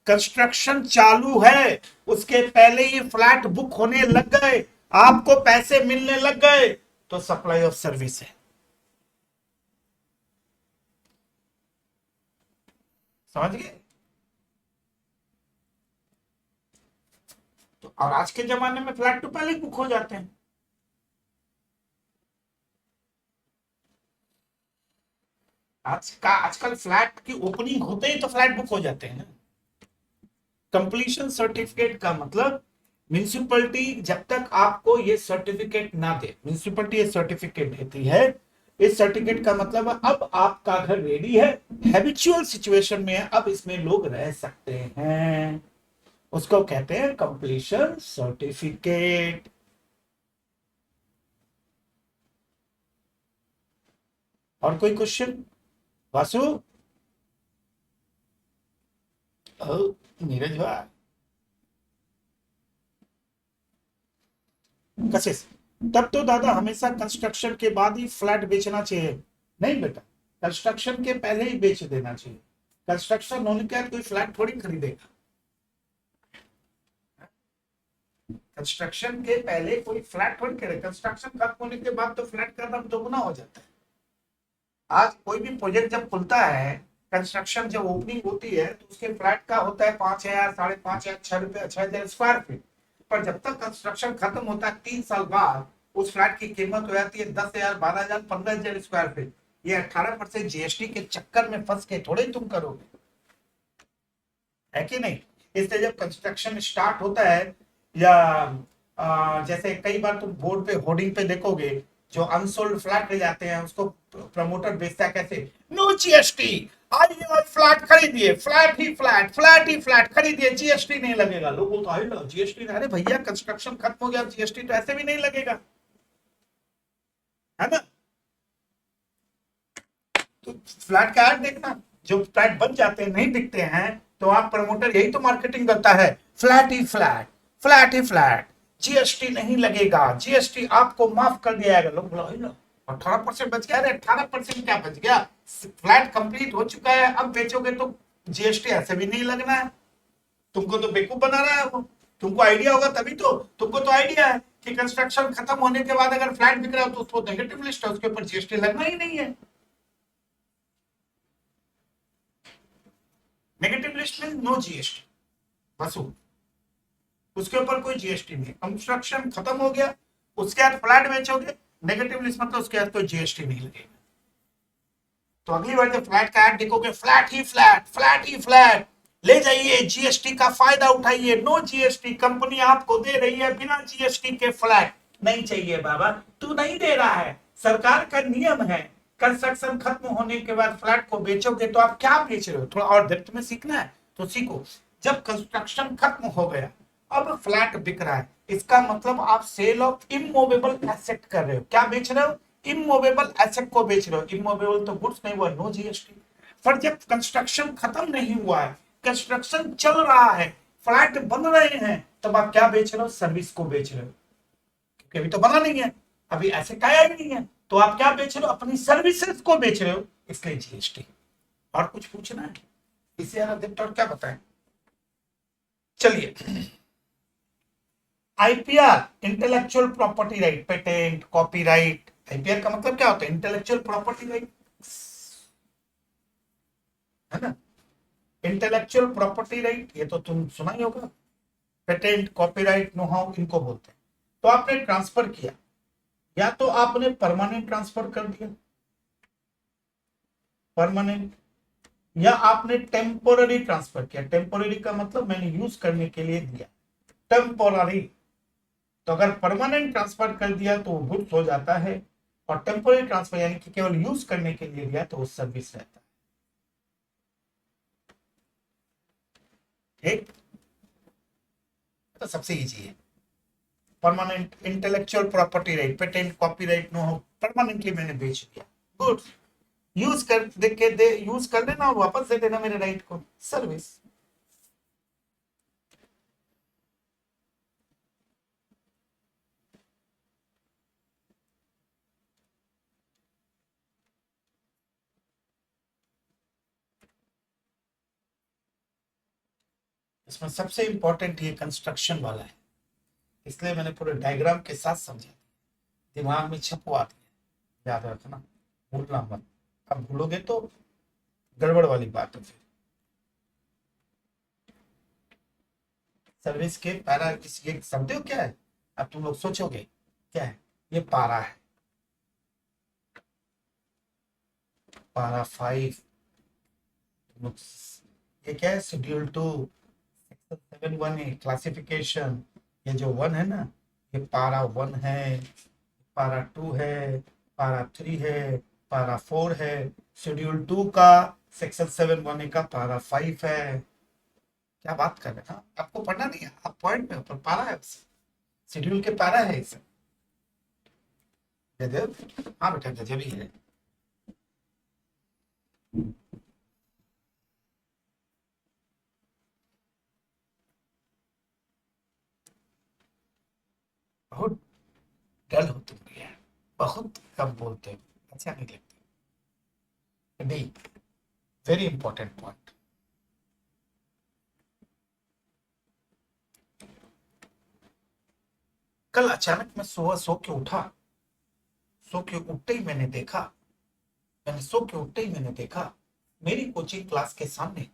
Construction चालू है, उसके पहले ही फ्लैट बुक होने लग गए, आपको पैसे मिलने लग गए तो सप्लाई ऑफ सर्विस है। समझ गए? तो और आज के जमाने में फ्लैट तो पहले ही बुक हो जाते हैं। आजकल फ्लैट की ओपनिंग होते ही तो फ्लैट बुक हो जाते हैं। कंप्लीशन सर्टिफिकेट का मतलब म्यूनिसिपैलिटी जब तक आपको ये सर्टिफिकेट ना दे, म्यूनिसिपैलिटी ये सर्टिफिकेट देती है। इस सर्टिफिकेट का मतलब अब आपका घर रेडी है, हैबिचुअल सिचुएशन में है, अब इसमें लोग रह सकते हैं। उसको कहते हैं कंप्लीशन सर्टिफिकेट। और कोई क्वेश्चन वासु? नीरज भाई कैसे? तब तो दादा हमेशा कंस्ट्रक्शन के बाद ही फ्लैट बेचना चाहिए। नहीं बेटा, कंस्ट्रक्शन के पहले ही बेच देना चाहिए। कंस्ट्रक्शन होने के बाद कोई फ्लैट थोड़ी खरीदेगा। कंस्ट्रक्शन के पहले कोई फ्लैट थोड़ी खरीदेगा। कंस्ट्रक्शन खत्म होने के बाद तो फ्लैट का दाम दोगुना हो जाता है। आज कोई भी प्रोजेक्ट जब खुलता है, कंस्ट्रक्शन जब ओपनिंग होती है तो उसके फ्लैट का होता है 5,000, 5,500, 6 रुपए, 6,000 स्क्वायर फीट। पर जब तक कंस्ट्रक्शन खत्म होता है 3 साल बाद, उस फ्लैट की कीमत हो जाती है 10,000, 12,000, 15,000 स्क्वायर फीट। ये 18% जीएसटी के चक्कर में फंस के थोड़े तुम करोगे, है कि नहीं? इसलिए जब कंस्ट्रक्शन स्टार्ट होता है या जैसे कई बार तुम बोर्ड पे होर्डिंग पे देखोगे, जो अनसोल्ड फ्लैट ले जाते हैं उसको प्रमोटर बेचता है कैसे, नो जीएसटी, आइए और फ्लैट खरीदिए, फ्लैट ही फ्लैट, फ्लैट ही फ्लैट खरीदिए, जीएसटी नहीं लगेगा। लोग बोलते हैं लो जीएसटी, अरे भैया कंस्ट्रक्शन खत्म हो गया, जीएसटी तो ऐसे भी नहीं लगेगा, है ना? तो फ्लैट का ऐड देखना, जो फ्लैट बन जाते हैं नहीं दिखते हैं, तो आप प्रमोटर यही तो मार्केटिंग करता है, फ्लैट ही फ्लैट, फ्लैट ही फ्लैट, जीएसटी नहीं लगेगा, जीएसटी आपको माफ कर दिया जाएगा। लोग बोला 18% बच गया। अरे 18% क्या बच गया? फ्लैट कंप्लीट हो चुका है, अब बेचोगे तो जीएसटी ऐसे भी नहीं लगना है। तुमको तो बेवकूफ बना रहा है वो। तुमको आइडिया होगा तभी तो, तुमको तो आइडिया है कि कंस्ट्रक्शन खत्म होने के बाद अगर फ्लैट बिक रहा हो तो उसको नेगेटिव लिस्ट है, उसके ऊपर जीएसटी लगना ही नहीं है। नेगेटिव लिस्ट में नो जीएसटी, बस उसके ऊपर कोई जीएसटी नहीं। कंस्ट्रक्शन खत्म हो गया, उसके बाद फ्लैट बेचोगे, नेगेटिव लिस्ट मतलब उसके बाद कोई जीएसटी नहीं लगेगा। तो अगली बार जब फ्लैट का ऐड देखोगे, फ्लैट ही फ्लैट, फ्लैट ही फ्लैट, ले जाइए, जीएसटी का फायदा उठाइए, नो जीएसटी, कंपनी आपको दे रही है बिना जीएसटी के फ्लैट। नहीं चाहिए बाबा, तू नहीं दे रहा है, सरकार का नियम है, कंस्ट्रक्शन खत्म होने के बाद फ्लैट को बेचोगे तो आप क्या बेच रहे हो? थोड़ा और डेप्थ में सीखना है तो सीखो। जब कंस्ट्रक्शन खत्म हो गया, अब फ्लैट बिक रहा है, इसका मतलब आप सेल ऑफ इमूवेबल एसेट कर रहे हो। क्या बेच रहे हो? इमूवेबल एसेट को बेच रहे हो। इमूवेबल तो गुड्स नहीं हुआ, नो जीएसटी। पर जब कंस्ट्रक्शन खत्म नहीं हुआ है, कंस्ट्रक्शन चल रहा है, फ्लैट बन रहे हैं, तब आप क्या बेच रहे हो? सर्विस को बेच रहे हो, क्योंकि अभी तो बना नहीं है, अभी एसेट आया ही नहीं है, तो आप क्या बेच रहे हो? अपनी सर्विसेज को बेच रहे हो, इसलिए जीएसटी। और कुछ पूछना है इससे ज्यादा अधिक और क्या बताएं? चलिए, IPR intellectual property right, patent, copyright. IPR का मतलब क्या होता है? इंटेलेक्चुअल प्रॉपर्टी राइट, है ना? इंटेलेक्चुअल प्रॉपर्टी राइट ये तो तुम सुना ही होगा। पेटेंट, कॉपीराइट, नो हाउ इनको बोलते हैं। तो आपने ट्रांसफर किया, या तो आपने परमानेंट ट्रांसफर कर दिया, परमानेंट, या आपने टेम्पोररी ट्रांसफर किया। टेम्पोररी का मतलब मैंने यूज करने के लिए दिया, टेम्पोररी। तो अगर परमानेंट ट्रांसफर कर दिया तो वो गुड्स हो जाता है, और टेम्पोररी ट्रांसफर यानी कि केवल यूज करने के लिए दिया तो वो सर्विस रहता है। ठीक, तो सबसे इजी है। Permanent intellectual property right, patent, copyright, no permanently मैंने बेच दिया, गुड, यूज कर दे के दे यूज कर देना और वापस दे देना मेरे राइट को, सर्विस। इसमें सबसे इंपॉर्टेंट ये कंस्ट्रक्शन वाला है। इसलिए मैंने पूरे डायग्राम के साथ समझा, दिमाग में छपवा दिया, याद रखना, भूलना मत। अब भूलोगे तो गड़बड़ वाली बात है। फिर सर्विस के पैरा, ये समझते हो क्या है? अब तुम लोग सोचोगे क्या है, ये पारा है, पारा 5, ये क्या है, शेड्यूल 2 सेक्शन 7(1) है, क्लासिफिकेशन। ये जो 1 है ना, ये पारा 1 है, पारा 2 है, पारा 3 है, पारा 4 है, शेड्यूल 2 का सेक्शन 7(1) का पारा 5 है। क्या बात कर रहे हैं? आपको पढ़ना नहीं है, आप पॉइंट में, पर पारा है, शेड्यूल के पारा है इसे। हाँ बेटा गजब ही है। बहुत डल हो तुम भी, बहुत कम बोलते हो, अच्छा नहीं लगता। D, very important point. कल अचानक मैं सुबह सो के उठा, सो के उठते ही मैंने देखा, मेरी कोचिंग क्लास के सामने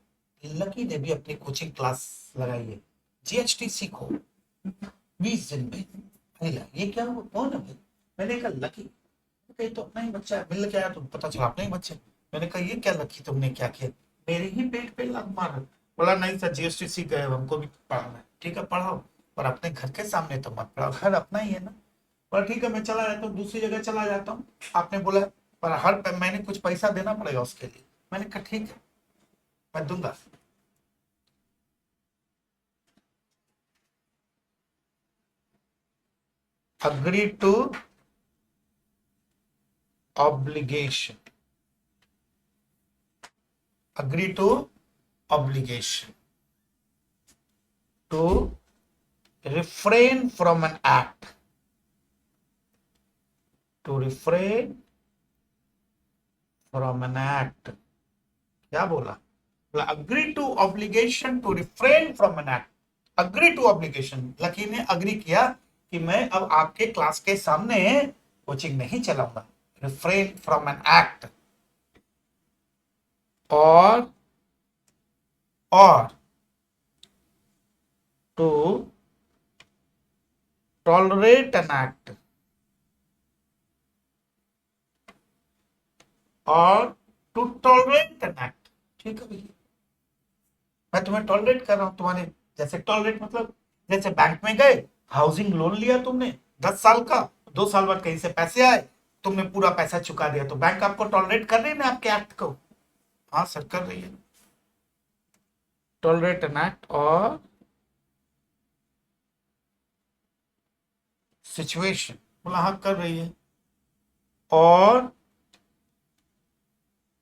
लकी ने भी अपनी कोचिंग क्लास लगाई है, जीएचटी सीखो 20 दिन में। ये क्या हुआ, कौन है भाई? मैंने कहा लकी, कहीं तो अपना ही बच्चा है, मिल के आया तो पता चला अपना ही बच्चा। मैंने कहा ये क्या लकी, तुमने क्या किया? मेरे ही पेट पे लग मार। बोला नहीं सर, जीएसटी सीख गए, हमको भी पढ़ाना है। ठीक है पढ़ाओ, पर अपने घर के सामने तो मत पढ़ाओ, घर अपना ही है ना। पर ठीक है मैं चला जाता हूँ, दूसरी जगह चला जाता हूँ। आपने बोला पर हर महीने कुछ पैसा देना पड़ेगा उसके लिए। मैंने कहा ठीक है मैं दूंगा। Agree to obligation, agree to obligation, to refrain from an act, to refrain from an act। क्या बोला? Agree to obligation to refrain from an act. Agree to obligation, Lucky ने अग्री किया कि मैं अब आपके क्लास के सामने कोचिंग नहीं चलाऊंगा। रिफ्रेन फ्रॉम एन एक्ट, और टू टॉलरेट एन एक्ट, और टू टॉलरेट एन एक्ट। ठीक है भैया, मैं तुम्हें टॉलरेट कर रहा हूं, तुम्हारे जैसे टॉलरेट मतलब जैसे बैंक में गए, हाउसिंग लोन लिया तुमने 10 साल का, 2 साल बाद कहीं से पैसे आए, तुमने पूरा पैसा चुका दिया, तो बैंक आपको टॉलरेट कर रही है ना आपके एक्ट को? हाँ सर कर रही है, टॉलरेट एन एक्ट और सिचुएशन। बोला हाँ कर रही है। और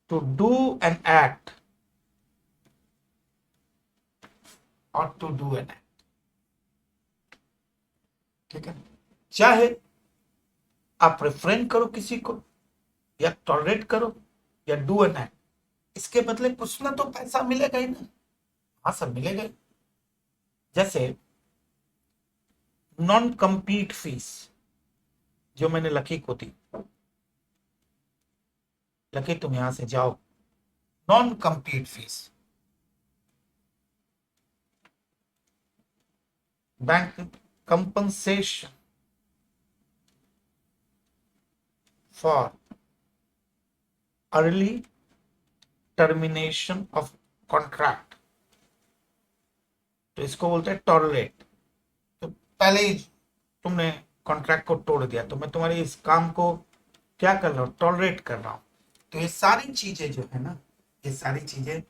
टू डू एन एक्ट, और टू डू एन एक्ट। ठीक है, चाहे आप रिफ्रेन करो किसी को, या टॉलरेट करो, या डू एन एक्ट, इसके बदले कुछ ना तो पैसा मिलेगा ही ना। हाँ सर मिलेगा। जैसे नॉन कंपीट फीस जो मैंने लकी को दी, लकी तुम यहां से जाओ, non compete fees, bank compensation for early termination of contract, तो इसको बोलते हैं टॉलरेट। तो पहले ही तुमने कॉन्ट्रैक्ट को तोड़ दिया, तो मैं तुम्हारी इस काम को क्या कर रहा हूं, टॉलरेट कर रहा हूं। तो ये सारी चीजें जो है ना, ये सारी चीजें,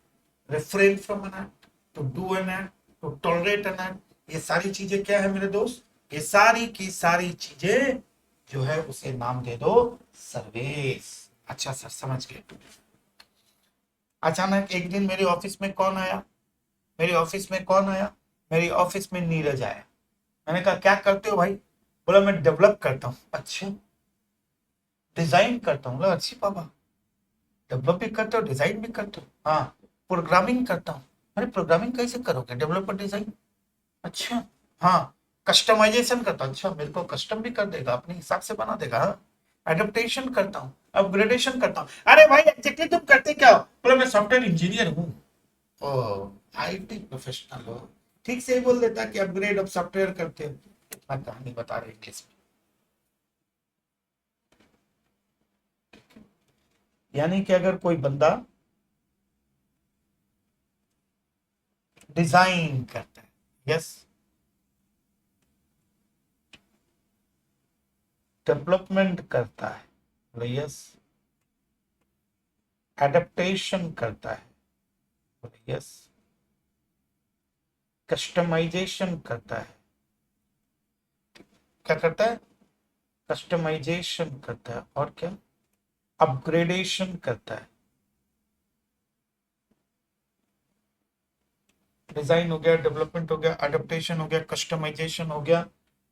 refrain from an act, to do an act, to tolerate an act, ये सारी चीजें क्या है मेरे दोस्त? ये सारी की सारी चीजें जो है उसे नाम दे दो सर्विस। अच्छा सर समझ गए। अचानक एक दिन मेरे ऑफिस में कौन आया, मेरे ऑफिस में कौन आया? मेरी ऑफिस में नीरज आया। मैंने कहा क्या करते हो भाई? बोला मैं डेवलप करता हूँ। अच्छा डिजाइन करता हूँ? बोला अच्छी बाबा, डेवलप भी करते हो डिजाइन भी करते हो? हाँ प्रोग्रामिंग करता हूँ। अरे प्रोग्रामिंग कैसे करोगे, डेवलपर डिजाइन? अच्छा हाँ, कस्टमाइजेशन करता हूँ, अच्छा मेरे को कस्टम भी कर देगा, अपने हिसाब से बना देगा। एडेप्टेशन करता हूँ, अपग्रेडेशन करता हूँ। अरे भाई एग्जैक्टली तुम करते क्या हो? बोले मैं सॉफ्टवेयर इंजीनियर हूँ। ओ, आईटी प्रोफेशनल हो, ठीक से ही बोल देता कि अपग्रेड ऑफ सॉफ्टवेयर करते हो। इतना कहानी बता रहे इंग्लिश में। यानी कि अगर कोई बंदा डिजाइन करता है, यस, डेवलपमेंट करता है, बोले यस, एडेप्टेशन करता है, बोले यस, कस्टमाइजेशन करता है, क्या करता है? कस्टमाइजेशन करता है, और क्या? अपग्रेडेशन करता है। डिजाइन हो गया, डेवलपमेंट हो गया, अडेप्टेशन हो गया, कस्टमाइजेशन हो गया,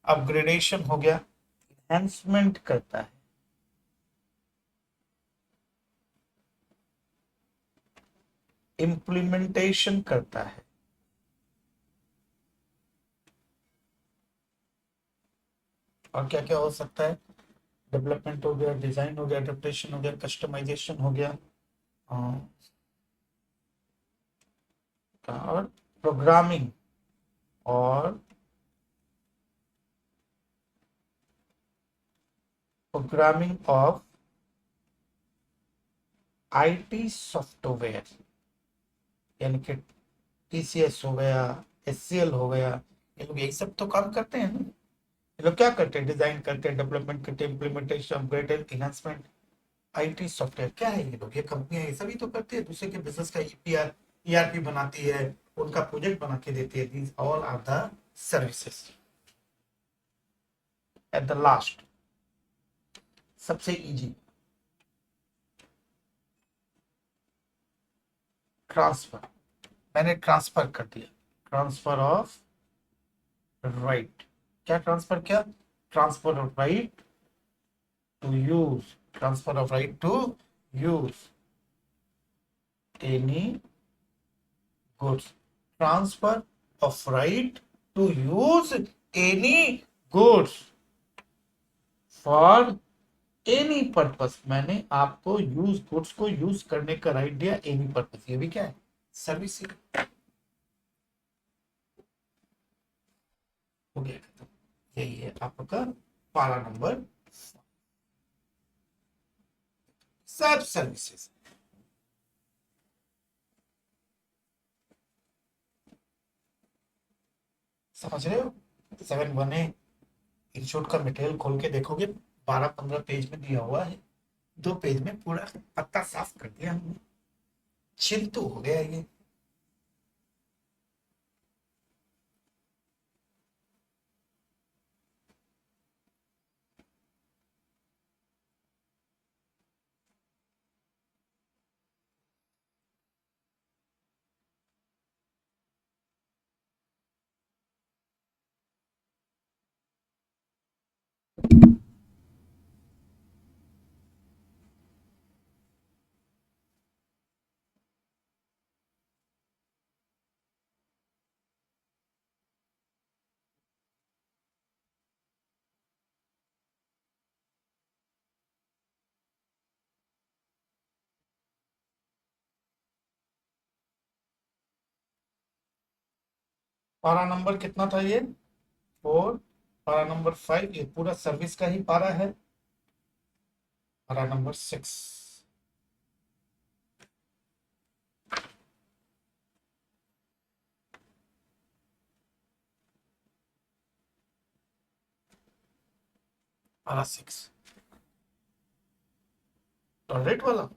अपग्रेडेशन हो गया, एनहांसमेंट करता है, इम्प्लीमेंटेशन करता है, और क्या क्या हो सकता है? डेवलपमेंट हो गया, डिजाइन हो गया, अडेप्टेशन हो गया, कस्टमाइजेशन हो गया, और प्रोग्रामिंग, और प्रोग्रामिंग ऑफ आईटी सॉफ्टवेयर, यानी कि टीसीएस हो गया, एचसीएल हो गया, ये लोग यही सब तो काम करते हैं ना। ये लोग क्या करते हैं? डिजाइन करते हैं, डेवलपमेंट करते हैं, implementation, upgrade, enhancement. IT software क्या है? ये लोग, ये कंपनियां ये सभी तो करती है, दूसरे के बिजनेस का ईपीआर ईआरपी बनाती है, उनका प्रोजेक्ट बना के देती है। These all are the services. At the last, सबसे इजी, ट्रांसफर। मैंने ट्रांसफर कर दिया, ट्रांसफर ऑफ राइट। क्या ट्रांसफर किया? Transfer of right to use, transfer of right to use any goods, transfer of right to use any goods for any purpose. मैंने आपको यूज गुड्स को यूज करने का राइट दिया, एनी पर्पस। ये भी क्या है? सर्विस। हो गया खत्म। यही है आपका पारा नंबर, सब सर्विसेज। समझ रहे हो? 7 1 इंस्टीट्यूट का मटेरियल खोल के देखोगे, 12 15 पेज में दिया हुआ है। 2 पेज में पूरा पत्ता साफ कर दिया हमने। चिल तो हो गया ये। पारा नंबर कितना था ये? 4। पारा नंबर 5, ये पूरा सर्विस का ही पारा है। पारा नंबर 6। पारा 6 टॉलरेट वाला।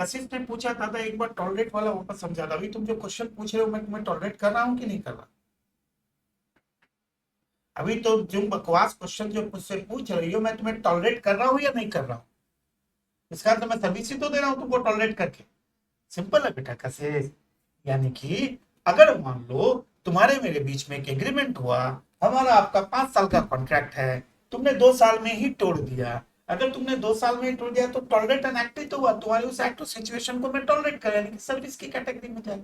कशिश ने पूछा था, एक बार टॉलरेट वाला वापस समझा था। अभी तुम जो क्वेश्चन पूछ रहे हो, मैं तुम्हें टॉलरेट कर रहा हूँ कि नहीं कर रहा? अभी तो जो बकवास क्वेश्चन जो मुझसे पूछ रही हो, मैं तुम्हें टॉलरेट कर रहा हूँ या नहीं कर रहा हूँ? इसका अर्थ मैं सर्विस ही तो दे रहा हूँ तुमको टॉलरेट करके। सिंपल है बेटा कशिश। यानी कि अगर मान लो तुम्हारे मेरे बीच में एक एग्रीमेंट हुआ, हमारा आपका 5 साल का कॉन्ट्रैक्ट है, तुमने 2 साल में ही तोड़ दिया। अगर तुमने 2 साल में ही तोड़ दिया तो टॉलरेट एंड एक्ट ही तो हुआ। तुम्हारी उस एक्ट सिचुएशन को मैं टॉलरेट कर, यानी कि सर्विस की कैटेगरी में जाए।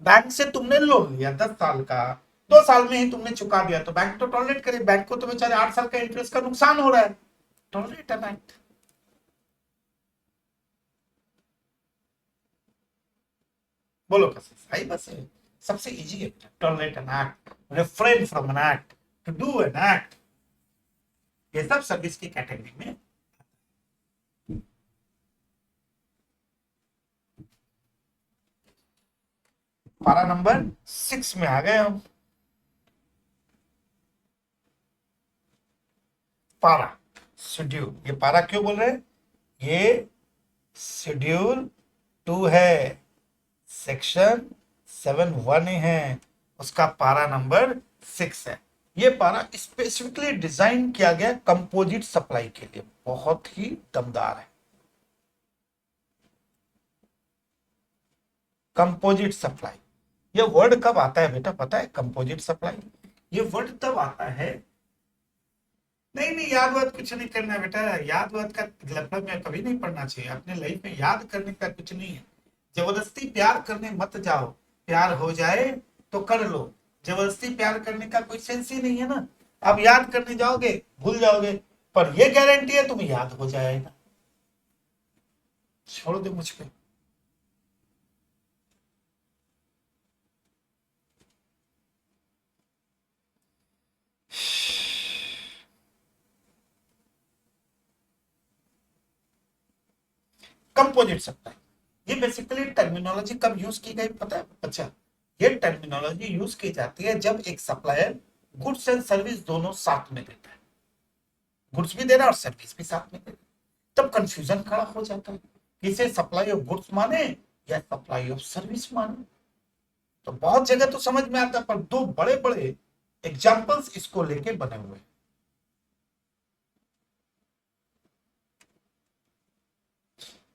बैंक से तुमने लोन लिया 10 साल का, 2 साल में ही तुमने चुका दिया तो बैंक तो टॉलरेट करे, बैंक को तो बेचारे 8 साल का इंटरेस्ट का नुकसान हो रहा है, टॉलरेट है बैंक। बोलो कैसे सही, बस है, सबसे इजी है tolerate an act, refrain from an act, to do an act, ये सब सर्विस की कैटेगरी में। पारा नंबर 6 में आ गए हम। पारा शेड्यूल, ये पारा क्यों बोल रहे हैं, ये शेड्यूल 2 है, सेक्शन 7(1) है, उसका पारा नंबर 6 है। ये पारा स्पेसिफिकली डिजाइन किया गया कंपोजिट सप्लाई के लिए, बहुत ही दमदार है। कंपोजिट सप्लाई, ये वर्ड कब आता है बेटा पता है, कंपोजिट सप्लाई ये वर्ड तब आता है, नहीं नहीं याद वाद कुछ नहीं करना है बेटा, याद वाद का लगभग में कभी नहीं पढ़ना चाहिए अपने लाइफ में, याद करने का कुछ नहीं है। जबरदस्ती प्यार करने मत जाओ, प्यार हो जाए तो कर लो, जबरदस्ती प्यार करने का कोई सेंस ही नहीं है ना। अब याद करने जाओगे भूल जाओगे, पर ये गारंटी है तुम्हें याद हो जाएगा, छोड़ दो मुझ पे। कंपोजिट सप्लाई, ये बेसिकली टर्मिनोलॉजी कब यूज की गई पता है अच्छा, ये टर्मिनोलॉजी यूज की जाती है जब एक सप्लायर गुड्स एंड सर्विस दोनों साथ में देता है, गुड्स भी दे रहा है और सर्विस भी साथ में दे रहा है, तब कंफ्यूजन खड़ा हो जाता है, किसे सप्लाई ऑफ गुड्स माने या सप्लाई ऑफ सर्विस माने। तो बहुत जगह तो समझ में आता है, पर दो बड़े बड़े एग्जाम्पल्स इसको लेके बने हुए हैं।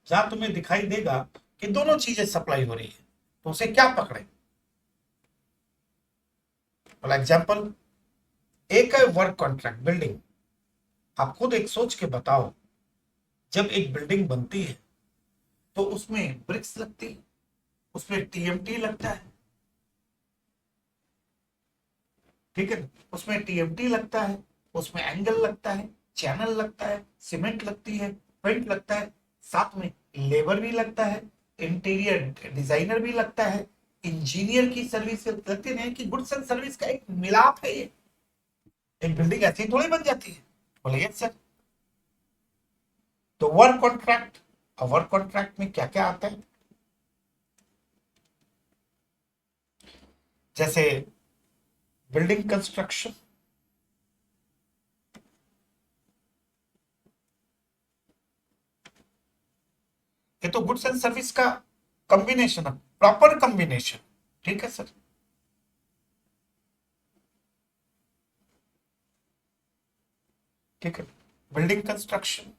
जहां तुम्हें दिखाई देगा कि दोनों चीजें सप्लाई हो रही है तो उसे क्या पकड़े, फॉर एग्जाम्पल एक है वर्क कॉन्ट्रैक्ट बिल्डिंग, आप खुद एक सोच के बताओ, जब एक बिल्डिंग बनती है तो उसमें ब्रिक्स लगती है, उसमें टीएमटी लगता है, ठीक है, उसमें टीएमटी लगता है, उसमें एंगल लगता है, चैनल लगता है, सीमेंट लगती है, पेंट लगता है, साथ में लेबर भी लगता है, इंटीरियर डिजाइनर भी लगता है, इंजीनियर की सर्विस लगती है, कि गुड्स एंड सर्विस का एक मिलाप है ये, एक बिल्डिंग ऐसी थोड़ी बन जाती है। बोले यस सर। तो वर्क कॉन्ट्रैक्ट, और वर्क कॉन्ट्रैक्ट में क्या क्या आता है, जैसे बिल्डिंग कंस्ट्रक्शन, ये तो गुड्स एंड सर्विस का कॉम्बिनेशन है, प्रॉपर कॉम्बिनेशन, ठीक है सर। ठीक है, building construction,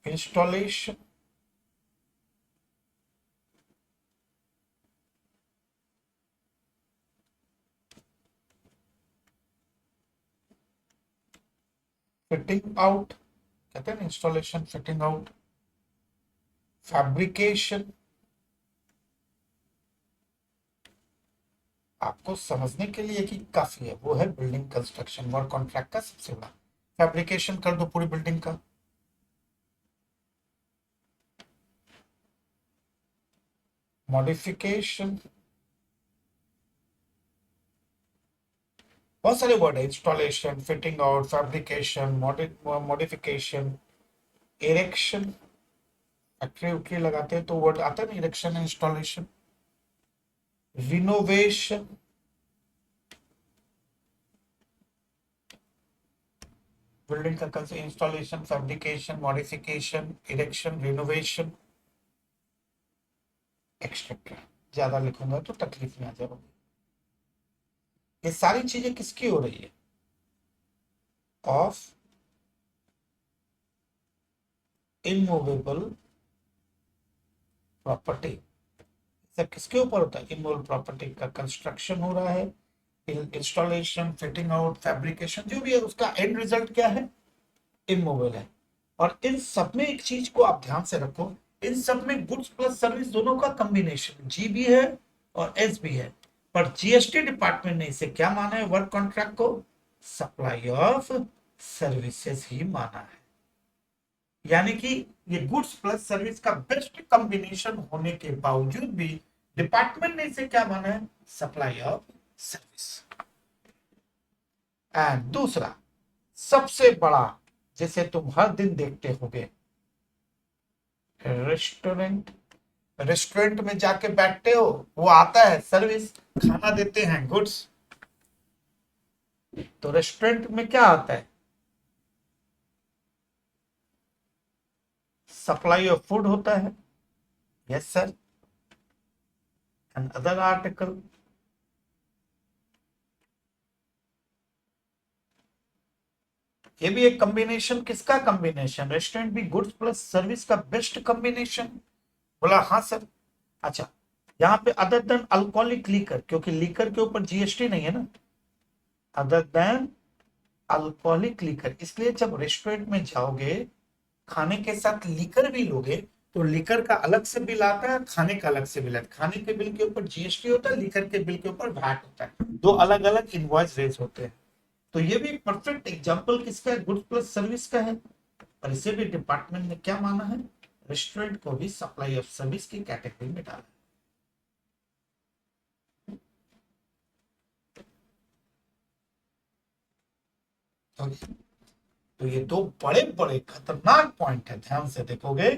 installation, fitting out, कहते हैं ना इंस्टॉलेशन फिटिंग आउट, फैब्रिकेशन, आपको समझने के लिए कि काफी है वो है बिल्डिंग कंस्ट्रक्शन, वर्क कॉन्ट्रैक्ट का सबसे बड़ा। फैब्रिकेशन कर दो पूरी बिल्डिंग का, मॉडिफिकेशन, बहुत सारे वर्ड है, installation, fitting out, fabrication, modification, erection, factory उक्ट्री लगाते हैं तो वर्ड आता है ना इरेक्शन, इंस्टॉलेशन, रिनोवेशन, बिल्डिंग का concept, installation, fabrication, modification, erection, renovation, etcetera. ज्यादा लिखूंगा तो तकलीफ में आ जाओगे। ये सारी चीजें किसकी हो रही है, ऑफ इमूवेबल प्रॉपर्टी, सब किसके ऊपर होता है, इमूवेबल प्रॉपर्टी का कंस्ट्रक्शन हो रहा है, इंस्टॉलेशन, फिटिंग आउट, फैब्रिकेशन, जो भी है उसका एंड रिजल्ट क्या है, इमूवेबल है। और इन सब में एक चीज को आप ध्यान से रखो, इन सब में गुड्स प्लस सर्विस दोनों का कॉम्बिनेशन जी भी है और एस भी है, पर जीएसटी डिपार्टमेंट ने इसे क्या माना है, वर्क कॉन्ट्रैक्ट को सप्लाई ऑफ सर्विसेज ही माना है। यानी कि ये गुड्स प्लस सर्विस का बेस्ट कॉम्बिनेशन होने के बावजूद भी डिपार्टमेंट ने इसे क्या माना है, सप्लाई ऑफ सर्विस। एंड दूसरा सबसे बड़ा, जिसे तुम हर दिन देखते होगे, रेस्टोरेंट। रेस्टोरेंट में जाके बैठते हो, वो आता है सर्विस, खाना देते हैं गुड्स। तो रेस्टोरेंट में क्या आता है, सप्लाई ऑफ फूड होता है, yes sir, and other article. ये भी एक कॉम्बिनेशन, किसका कॉम्बिनेशन, रेस्टोरेंट भी गुड्स प्लस सर्विस का बेस्ट कॉम्बिनेशन। बोला हाँ सर। अच्छा, यहाँ पे अदर देन अल्कोहलिक लीकर, क्योंकि लीकर के ऊपर जीएसटी नहीं है ना, अदर देन अल्कोहलिक लीकर, इसलिए जब रेस्टोरेंट में जाओगे खाने के साथ लीकर भी लोगे तो लीकर का अलग से बिल आता है, खाने का अलग से बिल आता है। खाने के बिल के ऊपर जीएसटी होता है, लीकर के बिल के ऊपर वैट होता है, दो अलग अलग इनवॉइस रेज होते हैं। तो ये भी परफेक्ट एग्जांपल किसका है, गुड्स प्लस सर्विस का है। और इसे भी डिपार्टमेंट ने क्या माना है, रेस्टोरेंट को भी सप्लाई ऑफ सर्विस की कैटेगरी में डाला। तो ये दो बड़े बड़े खतरनाक पॉइंट है, ध्यान से देखोगे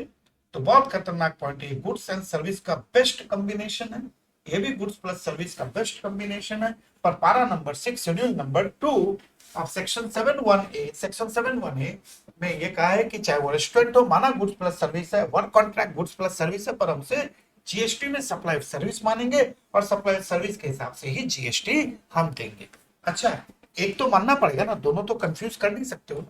तो बहुत खतरनाक पॉइंट है। गुड्स एंड सर्विस का बेस्ट कॉम्बिनेशन है, ये भी गुड्स प्लस सर्विस का बेस्ट कॉम्बिनेशन है। पर पारा number 6 schedule number 2 of section 7(1)(a), section 7(1)(a) में ये कहा है कि चाहे वो रेस्टोरेंट हो, माना गुड्स प्लस सर्विस है, work contract goods plus service है, पर हमसे जीएसटी में सप्लाई ऑफ सर्विस मानेंगे और सप्लाई ऑफ सर्विस के हिसाब से ही जीएसटी हम देंगे। अच्छा, एक तो मानना पड़ेगा ना, दोनों तो कंफ्यूज कर नहीं सकते हो।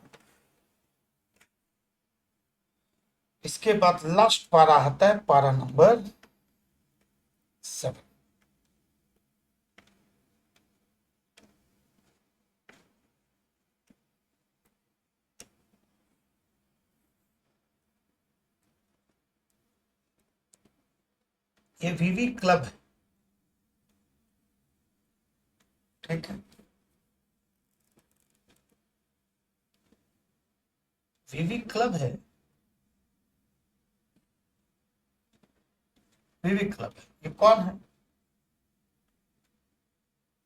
इसके बाद लास्ट पारा आता है, पारा नंबर 7। ये वीवी क्लब है, ठीक है, वीवी क्लब है, वीवी क्लब है। ये कौन है,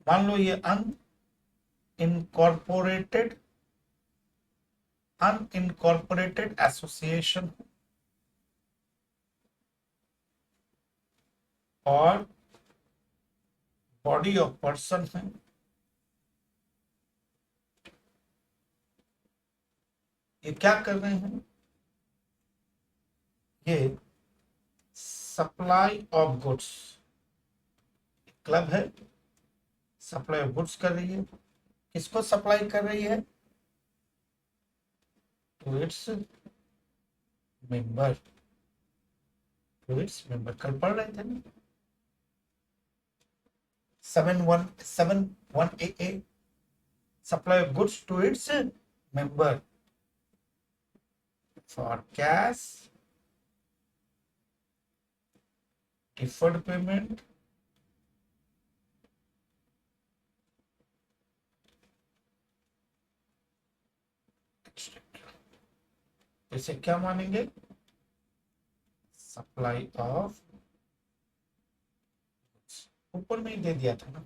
मान लो ये अनइनकॉर्पोरेटेड एसोसिएशन और बॉडी ऑफ पर्सन है। ये क्या कर रहे हैं, ये सप्लाई ऑफ गुड्स, क्लब है, सप्लाई ऑफ गुड्स कर रही है। किसको सप्लाई कर रही है, to its member, to its member. कल पढ़ रहे थे ना 7(1)(a), supply of goods to its member for cash, deferred payment, इसे क्या मानेंगे, सप्लाई ऑफ। ऊपर में ही दे दिया था ना,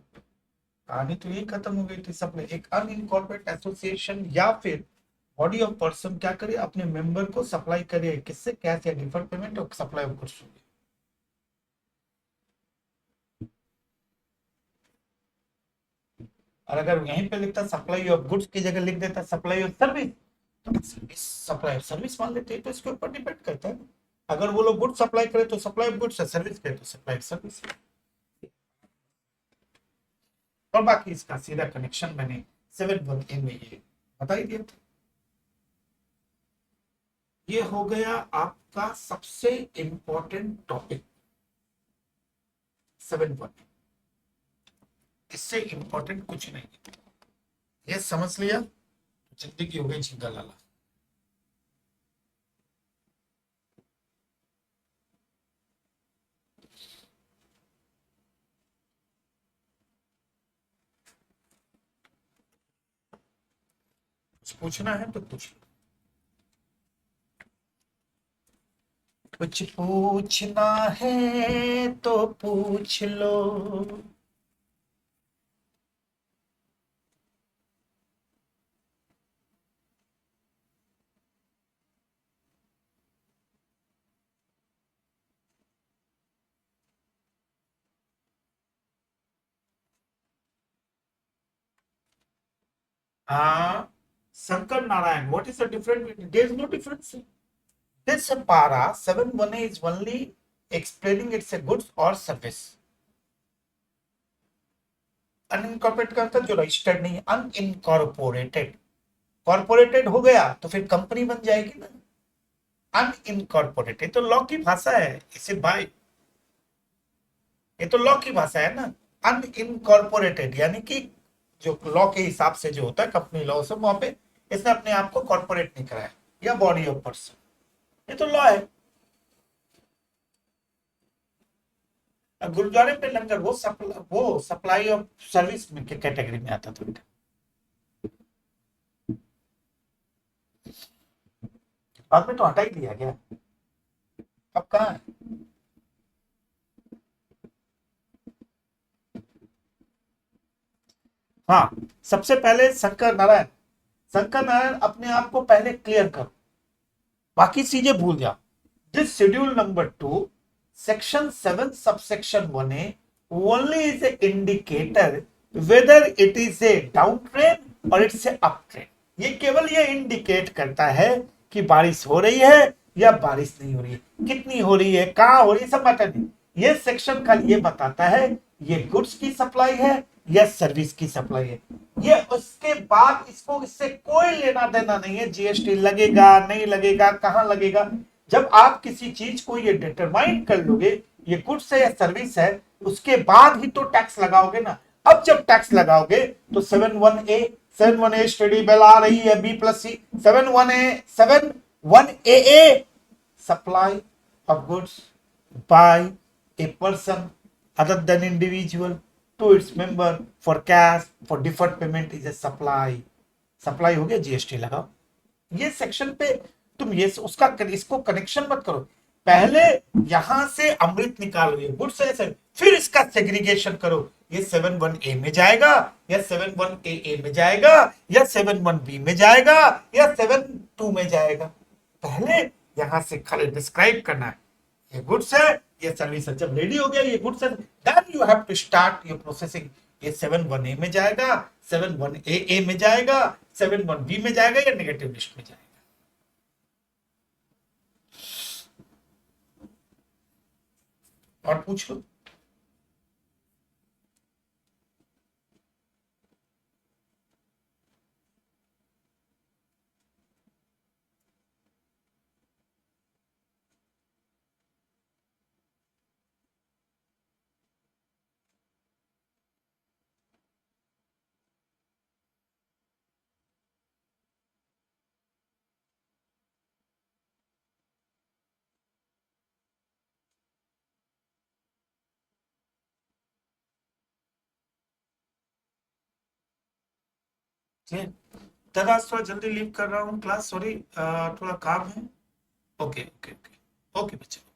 कहानी तो यही खत्म हो गई थी। सप्लाई, एक अनइनकॉर्पोरेट एसोसिएशन या फिर बॉडी ऑफ पर्सन क्या करे, अपने मेंबर को सप्लाई करे, किससे, कैश या डिफर्ड पेमेंट और सप्लाई ऑफ गुड्स। और अगर यहीं पे लिखता सप्लाई ऑफ गुड्स की जगह लिख देता सप्लाई ऑफ सर्विस, तो सप्लाई ऑफ सर्विस मान लेते हैं। तो इसके ऊपर डिपेंड करता है, अगर वो लोग गुड्स सप्लाई करे तो सप्लाई ऑफ गुड्स है, सर्विस करे तो सप्लाई ऑफ सर्विस। और बाकी इसका सीधा कनेक्शन मैंने 7(1)(a) में ये बता ही दिया था। ये हो गया आपका सबसे इंपॉर्टेंट टॉपिक 7(1). इससे इंपॉर्टेंट कुछ नहीं, ये समझ लिया जिंदगी हो गई झिंगा लाला। पूछना है तो पूछ लो, कुछ पूछना है तो पूछ लो। हाँ, Shankar Narayan, what is the difference? There is no difference. This para 7 1 is only explaining it's a goods or service. अनइनकॉर्पोरेट का अर्थ जो रजिस्टर्ड नहीं है, अनइनकॉर्पोरेटेड। कॉर्पोरेटेड हो गया तो फिर कंपनी बन जाएगी ना। अनइनकॉर्पोरेटेड तो लॉ की भाषा है इसे भाई, ये तो लॉ की भाषा है ना। अनइनकॉर्पोरेटेड यानी कि जो लॉ के हिसाब से जो होता है कंपनी लॉ से, वहां पे इसने अपने आप को कॉर्पोरेट नहीं कराया, या बॉडी ऑफ पर्सन, ये तो लॉ है। गुरुद्वारे पे लंगर वो सप्लाई ऑफ सर्विस में के कैटेगरी में आता था बेटा। बाद में तो हटा ही दिया गया, अब कहाँ है? हाँ, सबसे पहले शंकर नारायण अपने आप को पहले क्लियर करो, बाकी चीजें भूल जाओ। This schedule number 2 section 7 subsection 1A only is a indicator whether it is a down train और इट्स ए अप ट्रेन। ये केवल ये इंडिकेट करता है कि बारिश हो रही है या बारिश नहीं हो रही है, कितनी हो रही है, कहां हो रही है, सब मैटर नहीं। ये सेक्शन खाली ये बताता है ये गुड्स की सप्लाई है या सर्विस की सप्लाई है। ये उसके बाद इसको इससे कोई लेना देना नहीं है, जीएसटी लगेगा नहीं लगेगा, कहां लगेगा। जब आप किसी चीज को ये डिटरमाइन कर लोगे ये गुड्स है या सर्विस है, उसके बाद ही तो टैक्स लगाओगे ना। अब जब टैक्स लगाओगे तो 7 1A स्टडी बेल आ रही है, B plus C 7 1A supply of goods by a person other than individual to its member for cash for deferred payment is a supply हो गया, जीएसटी लगाओ। ये सेक्शन पे तुम ये उसका इसको कनेक्शन मत करो, पहले यहां से अमृत निकालो ये गुड्स है, फिर इसका सेग्रीगेशन करो, ये 7 1A में जाएगा या 7 1AA में जाएगा या 7 1B में जाएगा या 7 2 में जाएगा। पहले यहां से खाली डिस्क्राइब करना है ये गुड्स है ये सर्विस है। जब रेडी हो गया ये गुड्स है, then you have to start your processing. ये 7 1A में जाएगा, 7 1AA में जाएगा, 7 1B में जाएगा या नेगेटिव लिस्ट में जाएगा। और पूछ लो। दादा आज थोड़ा जल्दी लीव कर रहा हूँ क्लास, सॉरी थोड़ा काम है। ओके ओके ओके ओके बच्चे ओके।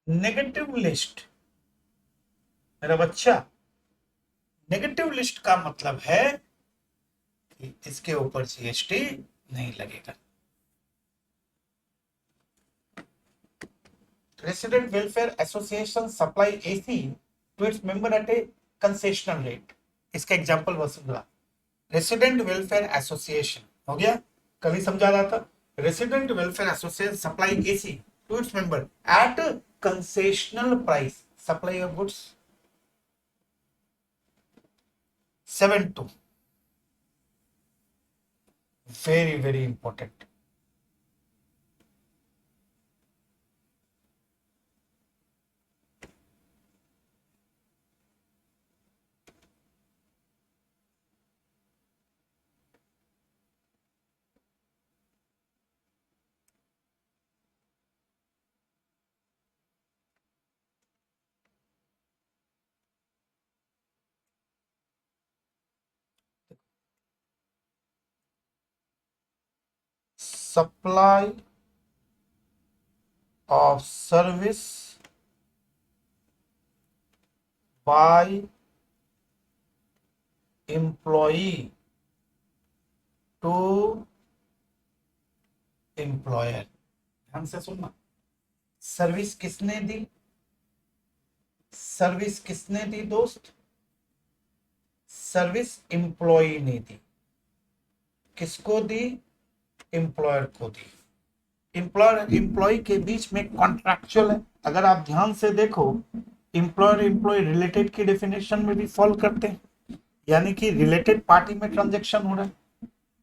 नेगेटिव लिस्ट मेरा बच्चा, नेगेटिव लिस्ट का मतलब है कि इसके ऊपर जीएसटी नहीं लगेगा। Resident welfare association supply AC to its member at a concessional rate. इसका example Vasundhara, resident welfare association हो गया, कल ही समझा रहा था। Resident welfare association supply AC to its member at concessional price supply of goods 7 2। Very very important. Supply of service by employee to employer. ध्यान से सुनना, सर्विस किसने दी? सर्विस किसने दी दोस्त? सर्विस एम्प्लॉई ने दी। किसको दी? एम्प्लॉयर को दी। एम्प्लॉयर एम्प्लॉय के बीच में कॉन्ट्रैक्चुअल है। अगर आप ध्यान से देखो, एम्प्लॉयर एम्प्लॉय रिलेटेड की डेफिनेशन में भी फॉलो करते हैं, यानी कि रिलेटेड पार्टी में ट्रांजैक्शन हो रहा है।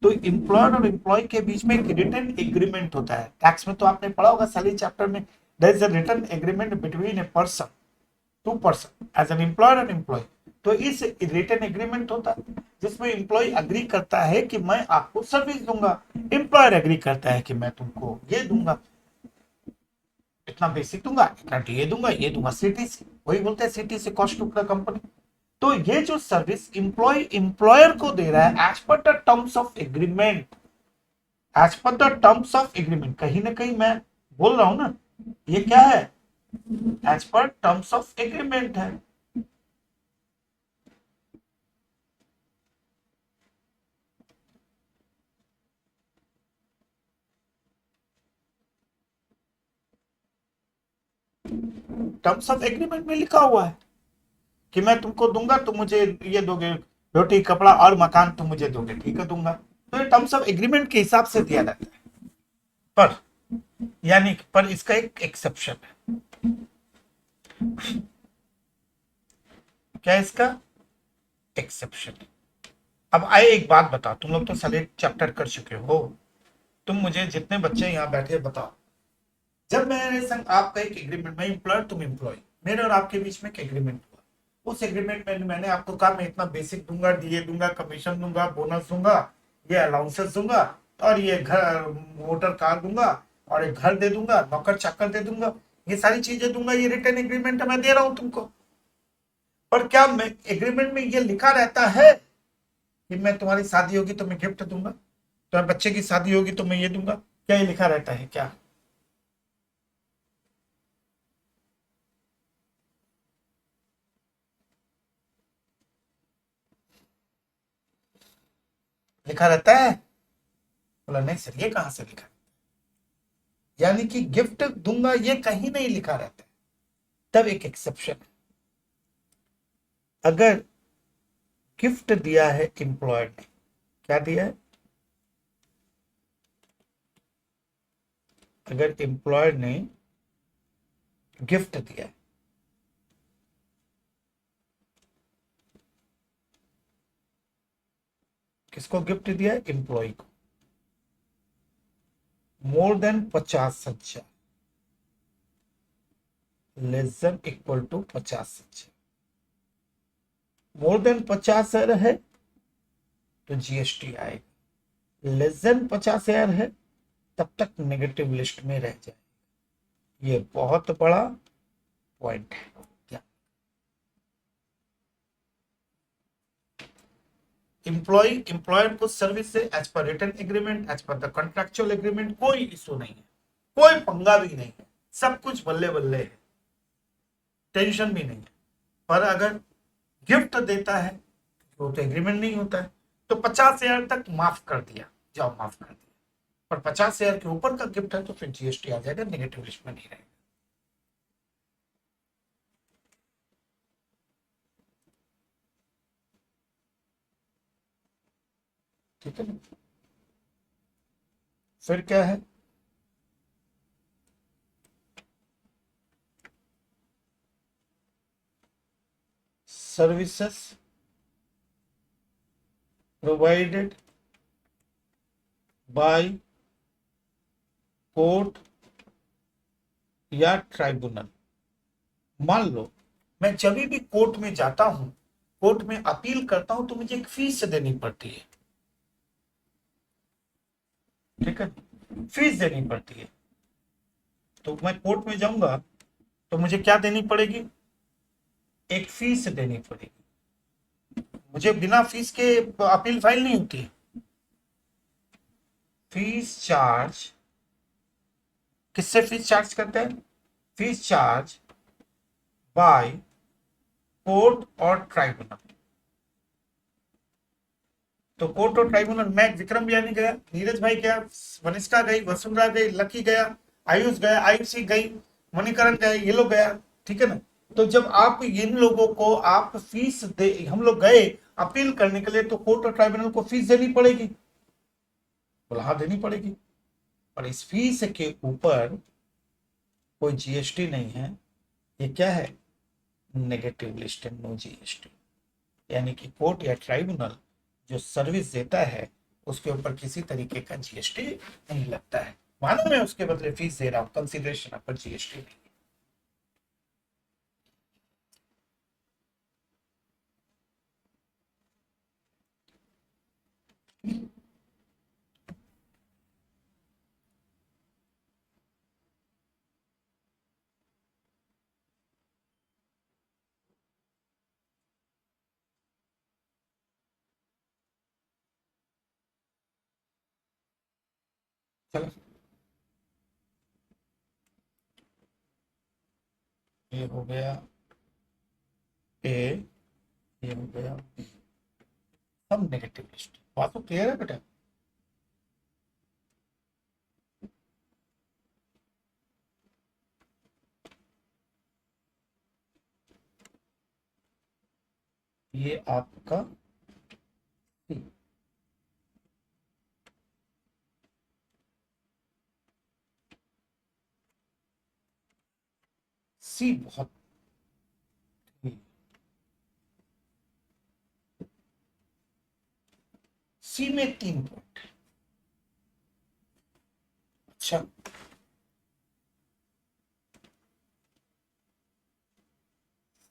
तो एम्प्लॉयर और एम्प्लॉय के बीच में एक रिटन एग्रीमेंट होता है। टैक्स में तो आपने पढ़ा होगा सैलरी चैप्टर में, there is a written agreement between a person, to person as an employer and employee. तो इस रिटन एग्रीमेंट होता है जिसमें एम्प्लॉय अग्री करता है कि मैं आपको सर्विस दूंगा, एम्प्लॉयर अग्री करता है कि मैं तुमको ये दूंगा, इतना बेसिक दूंगा, ये दूंगा सीटीसी, वही बोलते हैं सीटीसी, कॉस्ट टू कंपनी। तो ये जो सर्विस एम्प्लॉय एम्प्लॉयर को दे रहा है as per the terms of agreement, as per the terms of agreement, कहीं ना कहीं मैं बोल रहा हूं ना, ये क्या है? As per terms of agreement है। टर्म्स ऑफ एग्रीमेंट में लिखा हुआ है कि मैं तुमको दूंगा, तुम मुझे ये दोगे, रोटी कपड़ा और मकान तुम मुझे दोगे, ठीक है दूंगा। तो ये टर्म्स ऑफ एग्रीमेंट के हिसाब से दिया जाता है। पर यानी पर इसका एक एक्सेप्शन है। क्या इसका एक्सेप्शन? अब आए एक बात बताओ, तुम लोग तो सैलरी चैप्टर कर चुके हो, तुम मुझे जितने बच्चे यहाँ बैठे बताओ, जब मेरे संग आपका एक एग्रीमेंट, मैं एम्प्लॉयर तुम एम्प्लॉय, मेरे और आपके बीच में एक एग्रीमेंट हुआ, उस एग्रीमेंट में मैंने आपको कहा मैं इतना बेसिक दूंगा, डीए दूंगा, कमीशन दूंगा, बोनस दूंगा, ये अलाउंसेस दूंगा, और ये घर मोटर कार दूंगा, और एक घर दे दूंगा, नौकर चाकर दे दूंगा, ये सारी चीजें दूंगा, ये रिटर्न एग्रीमेंट मैं दे रहा हूं तुमको। पर क्या मैं एग्रीमेंट में ये लिखा रहता है कि मैं तुम्हारी शादी होगी तो मैं गिफ्ट दूंगा, तुम्हारे बच्चे की शादी होगी तो मैं ये दूंगा? क्या ये लिखा रहता है? क्या लिखा रहता है? बोला नहीं सर, ये कहां से लिखा? यानी कि गिफ्ट दूंगा ये कहीं नहीं लिखा रहता है। तब एक एक्सेप्शन, अगर गिफ्ट दिया है एम्प्लॉयर ने, क्या दिया है? अगर एम्प्लॉयर ने गिफ्ट दिया है, किसको गिफ्ट दिया है? एम्प्लॉय को। More than 50,000, less than equal to 50,000, more than 50,000 है तो जीएसटी आएगा, लेस देन 50,000 है तब तक नेगेटिव लिस्ट में रह जाए। ये बहुत बड़ा पॉइंट है। एम्प्लॉय एम्प्लॉयर को सर्विस से as per written agreement, as per the contractual agreement, कोई इशू नहीं है, कोई पंगा भी नहीं है, सब कुछ बल्ले बल्ले है, टेंशन भी नहीं है। पर अगर गिफ्ट देता है वो तो एग्रीमेंट नहीं होता है, तो 50,000 तक माफ कर दिया, जाओ माफ कर दिया, पर 50,000 के ऊपर का गिफ्ट है तो फिर जीएसटी आ जाएगा, नेगेटिव लिस्ट में नहीं रहेगा। ठीक है ना? फिर क्या है? सर्विसेस प्रोवाइडेड बाय कोर्ट या ट्राइब्यूनल। मान लो मैं जब भी कोर्ट में जाता हूं, कोर्ट में अपील करता हूं, तो मुझे एक फीस देनी पड़ती है, ठीक है, फीस देनी पड़ती है। तो मैं कोर्ट में जाऊंगा तो मुझे क्या देनी पड़ेगी? एक फीस देनी पड़ेगी। मुझे बिना फीस के अपील फाइल नहीं होती है। फीस चार्ज, किससे फीस चार्ज करते हैं? फीस चार्ज बाय कोर्ट और ट्राइब्यूनल। तो कोर्ट और ट्राइब्यूनल, मैं विक्रम बियानी गया, नीरज भाई गया, वनिष्ठा गई, वसुंधरा गई, लकी गया, आयुष गया, आयुषी गई, मणिकरण गए, ये लोग गया, ठीक है ना। तो जब आप इन लोगों को आप फीस दे, हम लोग गए अपील करने के लिए, तो कोर्ट और ट्राइब्यूनल को फीस देनी पड़ेगी, बोला हाँ देनी पड़ेगी। और इस फीस के ऊपर कोई जीएसटी नहीं है, ये क्या है? नेगेटिव लिस्ट है, नो जीएसटी। यानी कि कोर्ट या ट्राइब्यूनल जो सर्विस देता है उसके ऊपर किसी तरीके का जीएसटी नहीं लगता है, मानो मैं उसके बदले फीस दे रहा हूं, कंसिडरेशन पर जीएसटी नहीं। चलो ये हो गया ए, ये हो गया बी, सब नेगेटिव लिस्ट। बात तो क्लियर है बेटा? ये आपका सी, सी बहुत सी में 3 पॉइंट। अच्छा,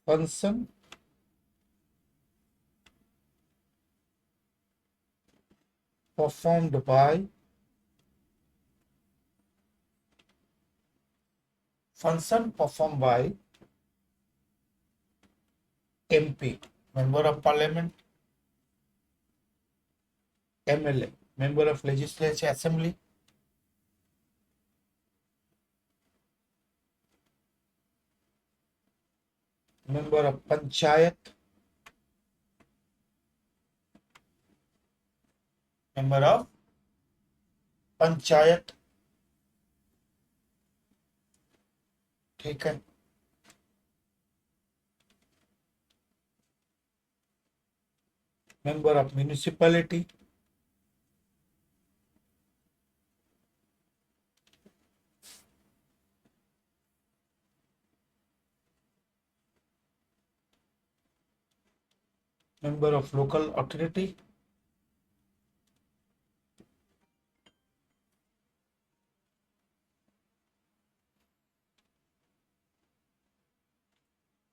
function performed by, function perform by MP, member of parliament, MLA, member of legislature assembly, member of panchayat, member of panchayat, ठीक है। Member of municipality, member of local authority,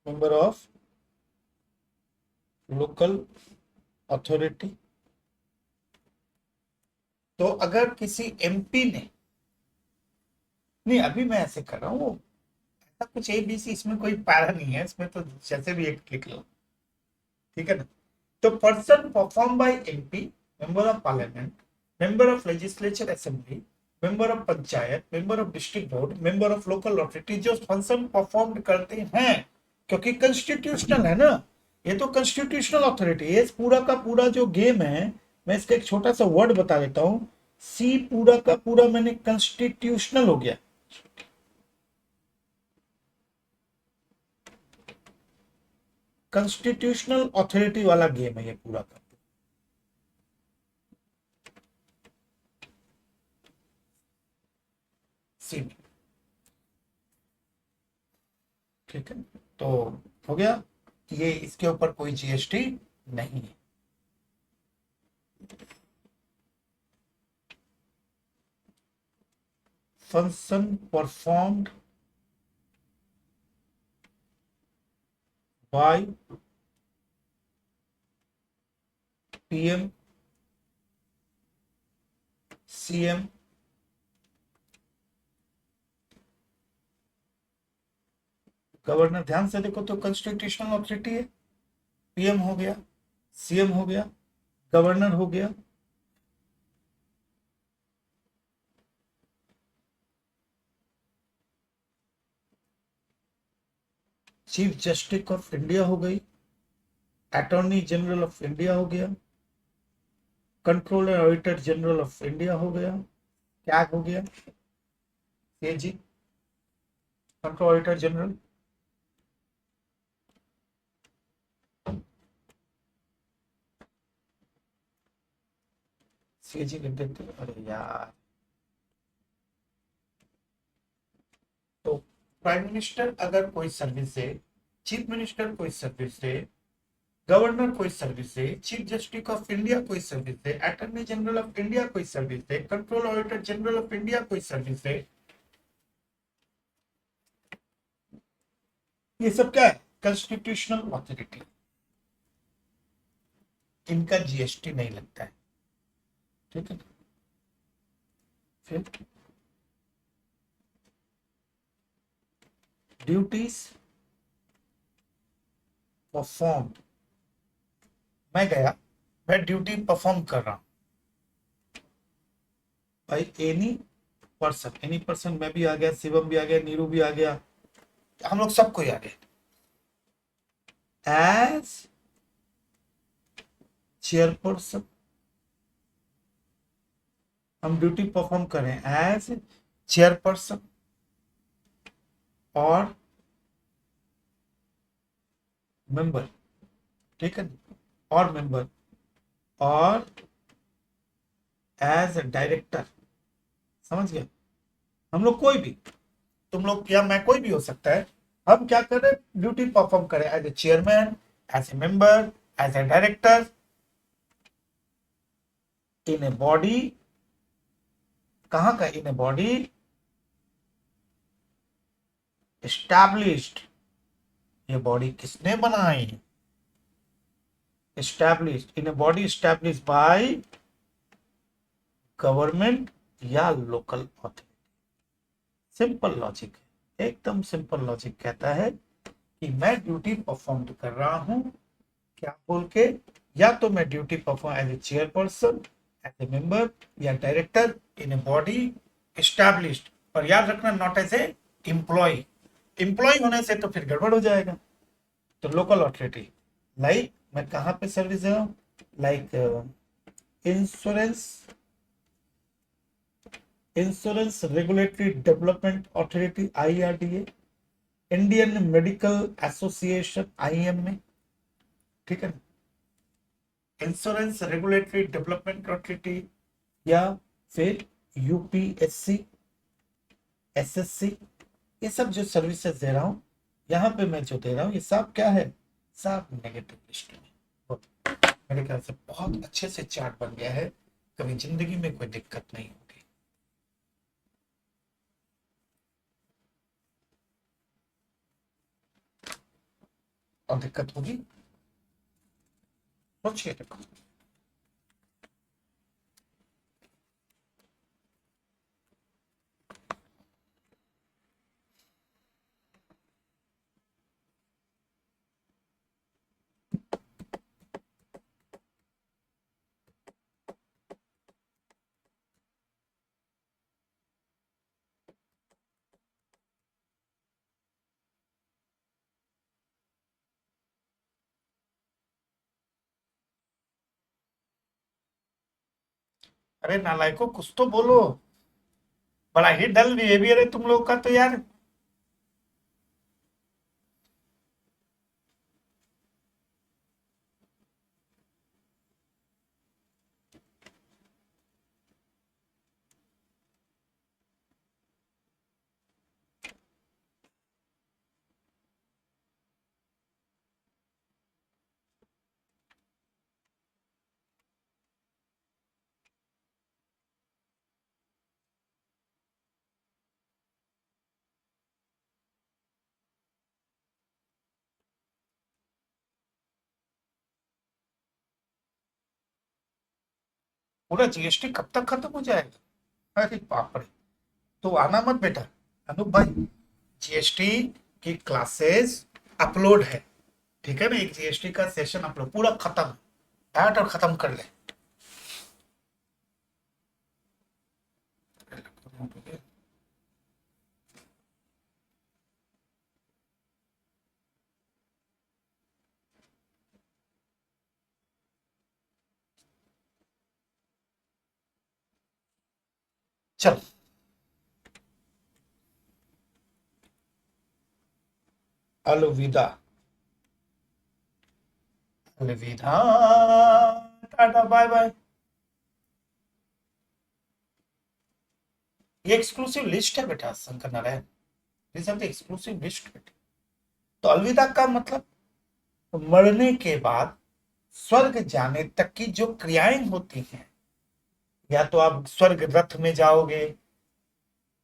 member of local authority। तो अगर किसी एमपी ने, नहीं अभी मैं ऐसे कर रहा हूँ, ऐसा कुछ एबीसी, इसमें कोई पैरा नहीं है, इसमें तो जैसे भी एक लिख लो, ठीक है ना। तो person perform by MP, member of parliament, member of legislature assembly, member of panchayat, member of district board, member of local authority, जो फंक्शन परफॉर्म करते हैं, क्योंकि कॉन्स्टिट्यूशनल है ना, ये तो कॉन्स्टिट्यूशनल अथॉरिटी। ये पूरा का पूरा जो गेम है, मैं इसका एक छोटा सा वर्ड बता देता हूं, सी पूरा का पूरा मैंने कॉन्स्टिट्यूशनल हो गया, कॉन्स्टिट्यूशनल अथॉरिटी वाला गेम है ये पूरा का। सी, ठीक है, तो हो गया ये, इसके ऊपर कोई जीएसटी नहीं है। Function performed by PM, CM, governor. ध्यान से देखो तो कॉन्स्टिट्यूशनल अथॉरिटी है, पीएम हो गया, सीएम हो गया, गवर्नर हो गया, चीफ जस्टिस ऑफ इंडिया हो गई, अटॉर्नी जनरल ऑफ इंडिया हो गया, controller auditor general of India हो गया, क्या हो गया ये जी, कंट्रोल ऑडिटर जनरल, सीएजी लिख देते हैं। अरे यार, तो प्राइम मिनिस्टर अगर कोई सर्विस है, चीफ मिनिस्टर कोई सर्विस है, गवर्नर कोई सर्विस है, चीफ जस्टिस ऑफ इंडिया कोई सर्विस है, अटॉर्नी जनरल ऑफ इंडिया कोई सर्विस है, control auditor general of India कोई सर्विस है, ये सब क्या है? Constitutional authority. इनका जीएसटी नहीं लगता है, ठीक है। फिर ड्यूटीज परफॉर्म, मैं गया, मैं ड्यूटी परफॉर्म कर रहा हूं भाई, एनी पर्सन, मैं भी आ गया, शिवम भी आ गया, नीरू भी आ गया, हम लोग सबको ही आ गए, एज चेयरपर्सन हम ड्यूटी परफॉर्म करें एज चेयरपर्सन और मेंबर, ठीक है, और मेंबर और एज डायरेक्टर, समझ गया। हम लोग कोई भी, तुम लोग या मैं, कोई भी हो सकता है, हम क्या करें, ड्यूटी परफॉर्म करें as a chairman, as a member, as a director in a body, कहां का, इन ए बॉडी एस्टैब्लिश्ड, ये बॉडी किसने बनाई, established in a body established by government या लोकल अथॉरिटी। सिंपल लॉजिक है, एकदम सिंपल लॉजिक कहता है कि मैं ड्यूटी परफॉर्म कर रहा हूं, क्या बोल के, या तो मैं duty perform as a chairperson, as a member या director in a body established, और याद रखना not as a employee, employee होने से तो फिर गड़बड़ हो जाएगा। तो लोकल अथॉरिटी, लाइक मैं कहां पे सर्विस दे रहा हूं, like insurance regulatory development authority IRDA, Indian medical association IMA, ठीक है, इंश्योरेंस रेगुलेटरी डेवलपमेंट अथॉरिटी, या फिर यूपीएससी, एसएससी, ये सब जो सर्विसेज दे रहा हूं, यहां पे मैं जो दे रहा हूं, ये सब क्या है, सब नेगेटिव लिस्ट में। मेरे ख्याल से बहुत अच्छे से चार्ट बन गया है, कभी जिंदगी में कोई दिक्कत नहीं होगी। और दिक्कत होगी, सोचिए, देखो अरे नालायको, कुछ तो बोलो, बड़ा ही डल बिहेवियर है तुम लोग का तो यार। पूरा जीएसटी कब तक खत्म हो जाएगा? अरे बाप रे, तो आना मत बेटा अनूप भाई, जीएसटी की क्लासेस अपलोड है, ठीक है ना, एक जीएसटी का सेशन अपलोड पूरा खत्म, बैठ और खत्म कर ले। चल, अलविदा, अलविदा, टाटा, बाय बाय। ये एक्सक्लूसिव लिस्ट है बेटा Shankar Narayan, this are the exclusive list बेटा। तो अलविदा का मतलब मरने के बाद स्वर्ग जाने तक की जो क्रियाएं होती हैं, या तो आप स्वर्ग रथ में जाओगे,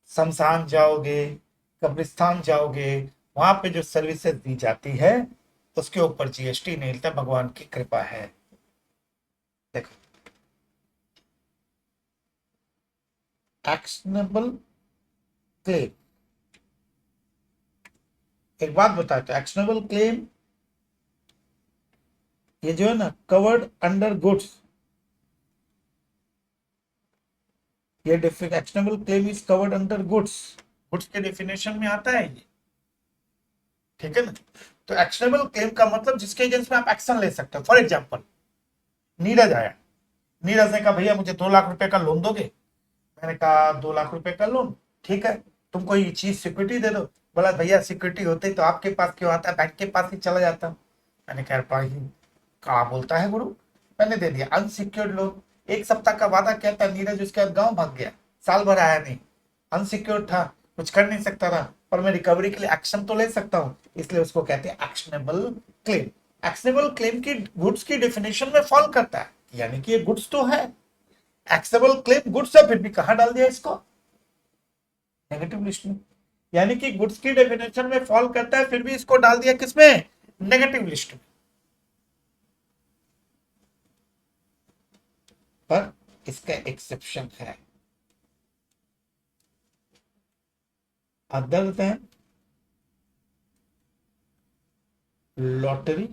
शमशान जाओगे, कब्रिस्तान जाओगे, वहां पे जो सर्विसेज दी जाती है उसके ऊपर जीएसटी नहीं लगता, भगवान की कृपा है। देखो, एक्शनेबल क्लेम, एक बात बताते हो, एक्शनेबल क्लेम ये जो है ना कवर्ड अंडर गुड्स, ये actionable claim is covered under goods, goods के डेफिनेशन में आता है ये, ठीक है ना। तो एक्शनेबल क्लेम का मतलब जिसके अगेंस्ट में आप एक्शन ले सकते हो। फॉर एग्जांपल, नीरज आया, नीरज ने कहा भैया मुझे 2 लाख रुपए का लोन दोगे। मैंने कहा 2 लाख रुपए का लोन, ठीक है, तुम कोई चीज सिक्योरिटी दे दो। बोला भैया सिक्योरिटी होती तो आपके पास क्यों आता, बैंक के पास ही चला जाता। मैंने कहा भाई कहा बोलता है गुरु, मैंने दे दिया अनसिक्योर्ड लोन। 1 सप्ताह का वादा किया था नीरज, उसके बाद गाँव भाग गया, साल भर आया नहीं, अनसिक्योर्ड था, कुछ कर नहीं सकता था, पर मैं रिकवरी के लिए एक्शन तो ले सकता हूँ, इसलिए उसको कहते हैं एक्शनेबल क्लेम। एक्शनेबल क्लेम की गुड्स की डेफिनेशन में फॉल करता है, यानी कि ये गुड्स तो है, एक्सेबल क्लेम गुड्स है, फिर भी कहां डाल दिया इसको, नेगेटिव लिस्ट में। यानी कि गुड्स की डेफिनेशन में फॉल करता है, फिर भी इसको डाल दिया किसमें, नेगेटिव लिस्ट में। पर इसका एक्सेप्शन है, other than lottery,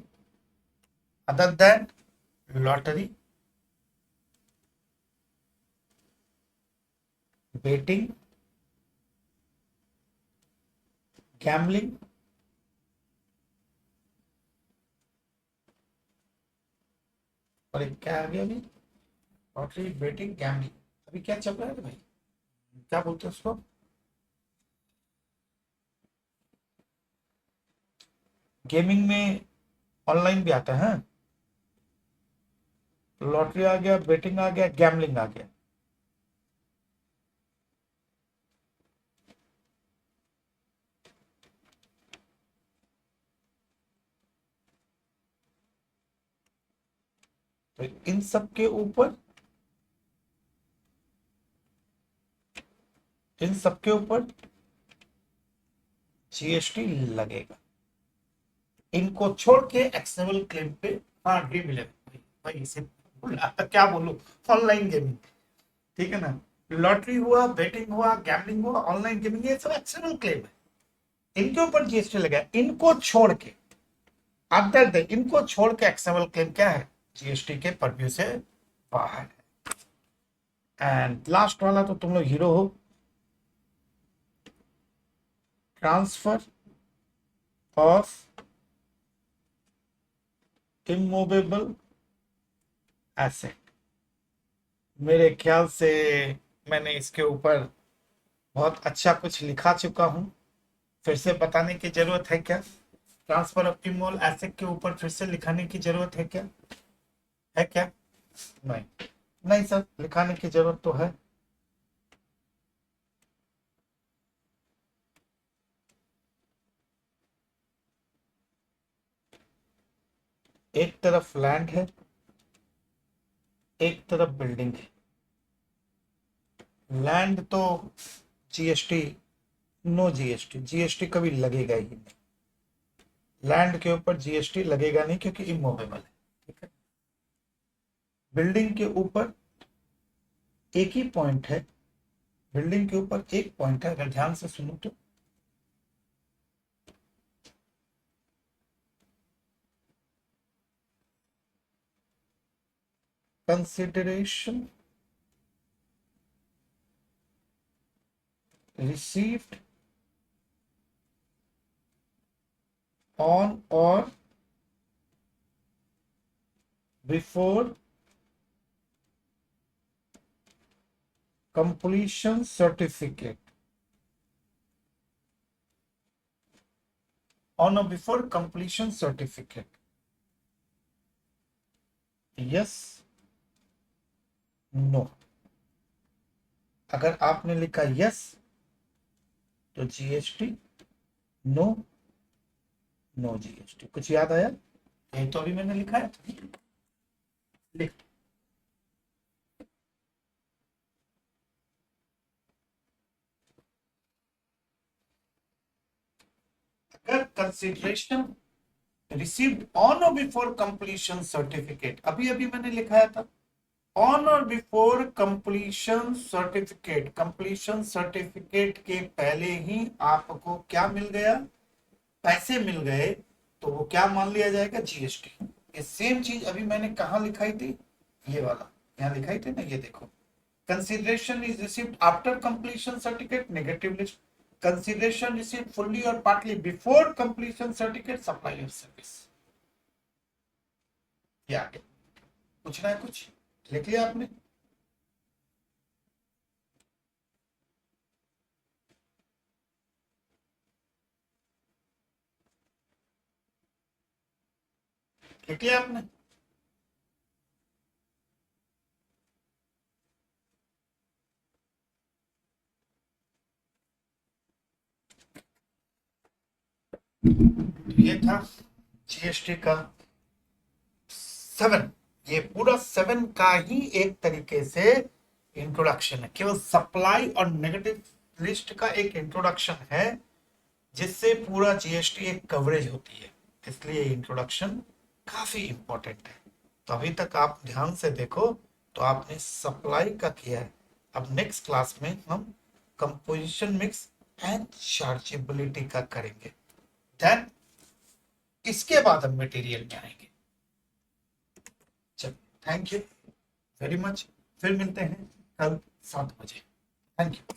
other than lottery, betting, gambling, और एक क्या आ गया अभी, लॉटरी, बेटिंग, गैम्बलिंग। अभी क्या चल रहा है भाई, क्या बोलते हैं उसको, गेमिंग में ऑनलाइन भी आता है, लॉटरी आ गया, बेटिंग आ गया, गैम्बलिंग आ गया। तो इन सब के ऊपर, इन सब के ऊपर जीएसटी लगेगा। इनको छोड़ के एक्सेबल क्लेम पे हाँ भी मिलेगा भाई, भाई इसे क्या बोलूं, ऑनलाइन गेमिंग, ठीक है ना, लॉटरी हुआ, बेटिंग हुआ, गैम्बलिंग हुआ, ऑनलाइन गेमिंग, ये सब एक्सेबल क्लेम है, इनके ऊपर जीएसटी लगा। इनको छोड़ के अदर दे, इनको छोड़ के एक्सेबल क्लेम क्या है, जीएसटी के परव्यू से बाहर है। एंड लास्ट वाला तो तुम लोग हीरो हो, ट्रांसफर ऑफ इमूवेबल एसेट। मेरे ख्याल से मैंने इसके ऊपर बहुत अच्छा कुछ लिखा चुका हूं, फिर से बताने की जरूरत है क्या, ट्रांसफर ऑफ इमोल एसेट के ऊपर फिर से लिखाने की जरूरत है क्या, है क्या, नहीं, नहीं सर लिखाने की जरूरत तो है। एक तरफ लैंड है, एक तरफ बिल्डिंग है। लैंड तो जीएसटी, नो जीएसटी, जीएसटी कभी लगेगा ही नहीं, लैंड के ऊपर जीएसटी लगेगा नहीं क्योंकि इमूवेबल है, ठीक है। बिल्डिंग के ऊपर एक ही पॉइंट है, बिल्डिंग के ऊपर एक पॉइंट है, अगर ध्यान से सुनो तो, consideration received on or before completion certificate, on or before completion certificate, yes no. अगर आपने लिखा यस तो जीएसटी, नो नो जीएसटी। कुछ याद आया? ये तो अभी मैंने लिखा है, लिख। अगर कंसिडरेशन रिसीव्ड ऑन और बिफोर कंप्लीशन सर्टिफिकेट, अभी अभी मैंने लिखाया था ऑन और before completion certificate, completion certificate के पहले ही आपको क्या मिल गया? पैसे मिल गए, तो वो क्या मान लिया जाएगा? जीएसटी। ये सेम चीज अभी मैंने कहा लिखाई थी, ये वाला यहां लिखाई थी ना, ये देखो। Consideration is received after completion certificate, negative list. Consideration received fully और partly before completion certificate, supply of service. ये आगे पूछना है कुछ? लिख लिया आपने? लिख लिया आपने? ये था जीएसटी का 7। ये पूरा 7 का ही एक तरीके से इंट्रोडक्शन है, केवल सप्लाई और नेगेटिव लिस्ट का एक इंट्रोडक्शन है, जिससे पूरा जीएसटी एक कवरेज होती है। इसलिए इंट्रोडक्शन काफी इंपॉर्टेंट है। तो अभी तक आप ध्यान से देखो तो आपने सप्लाई का किया है। अब नेक्स्ट क्लास में हम कंपोजिशन मिक्स एंड चार्जेबिलिटी का करेंगे, देन इसके बाद हम मटेरियल में आएंगे। चलो, थैंक यू वेरी मच। फिर मिलते हैं कल 7 बजे। Thank you.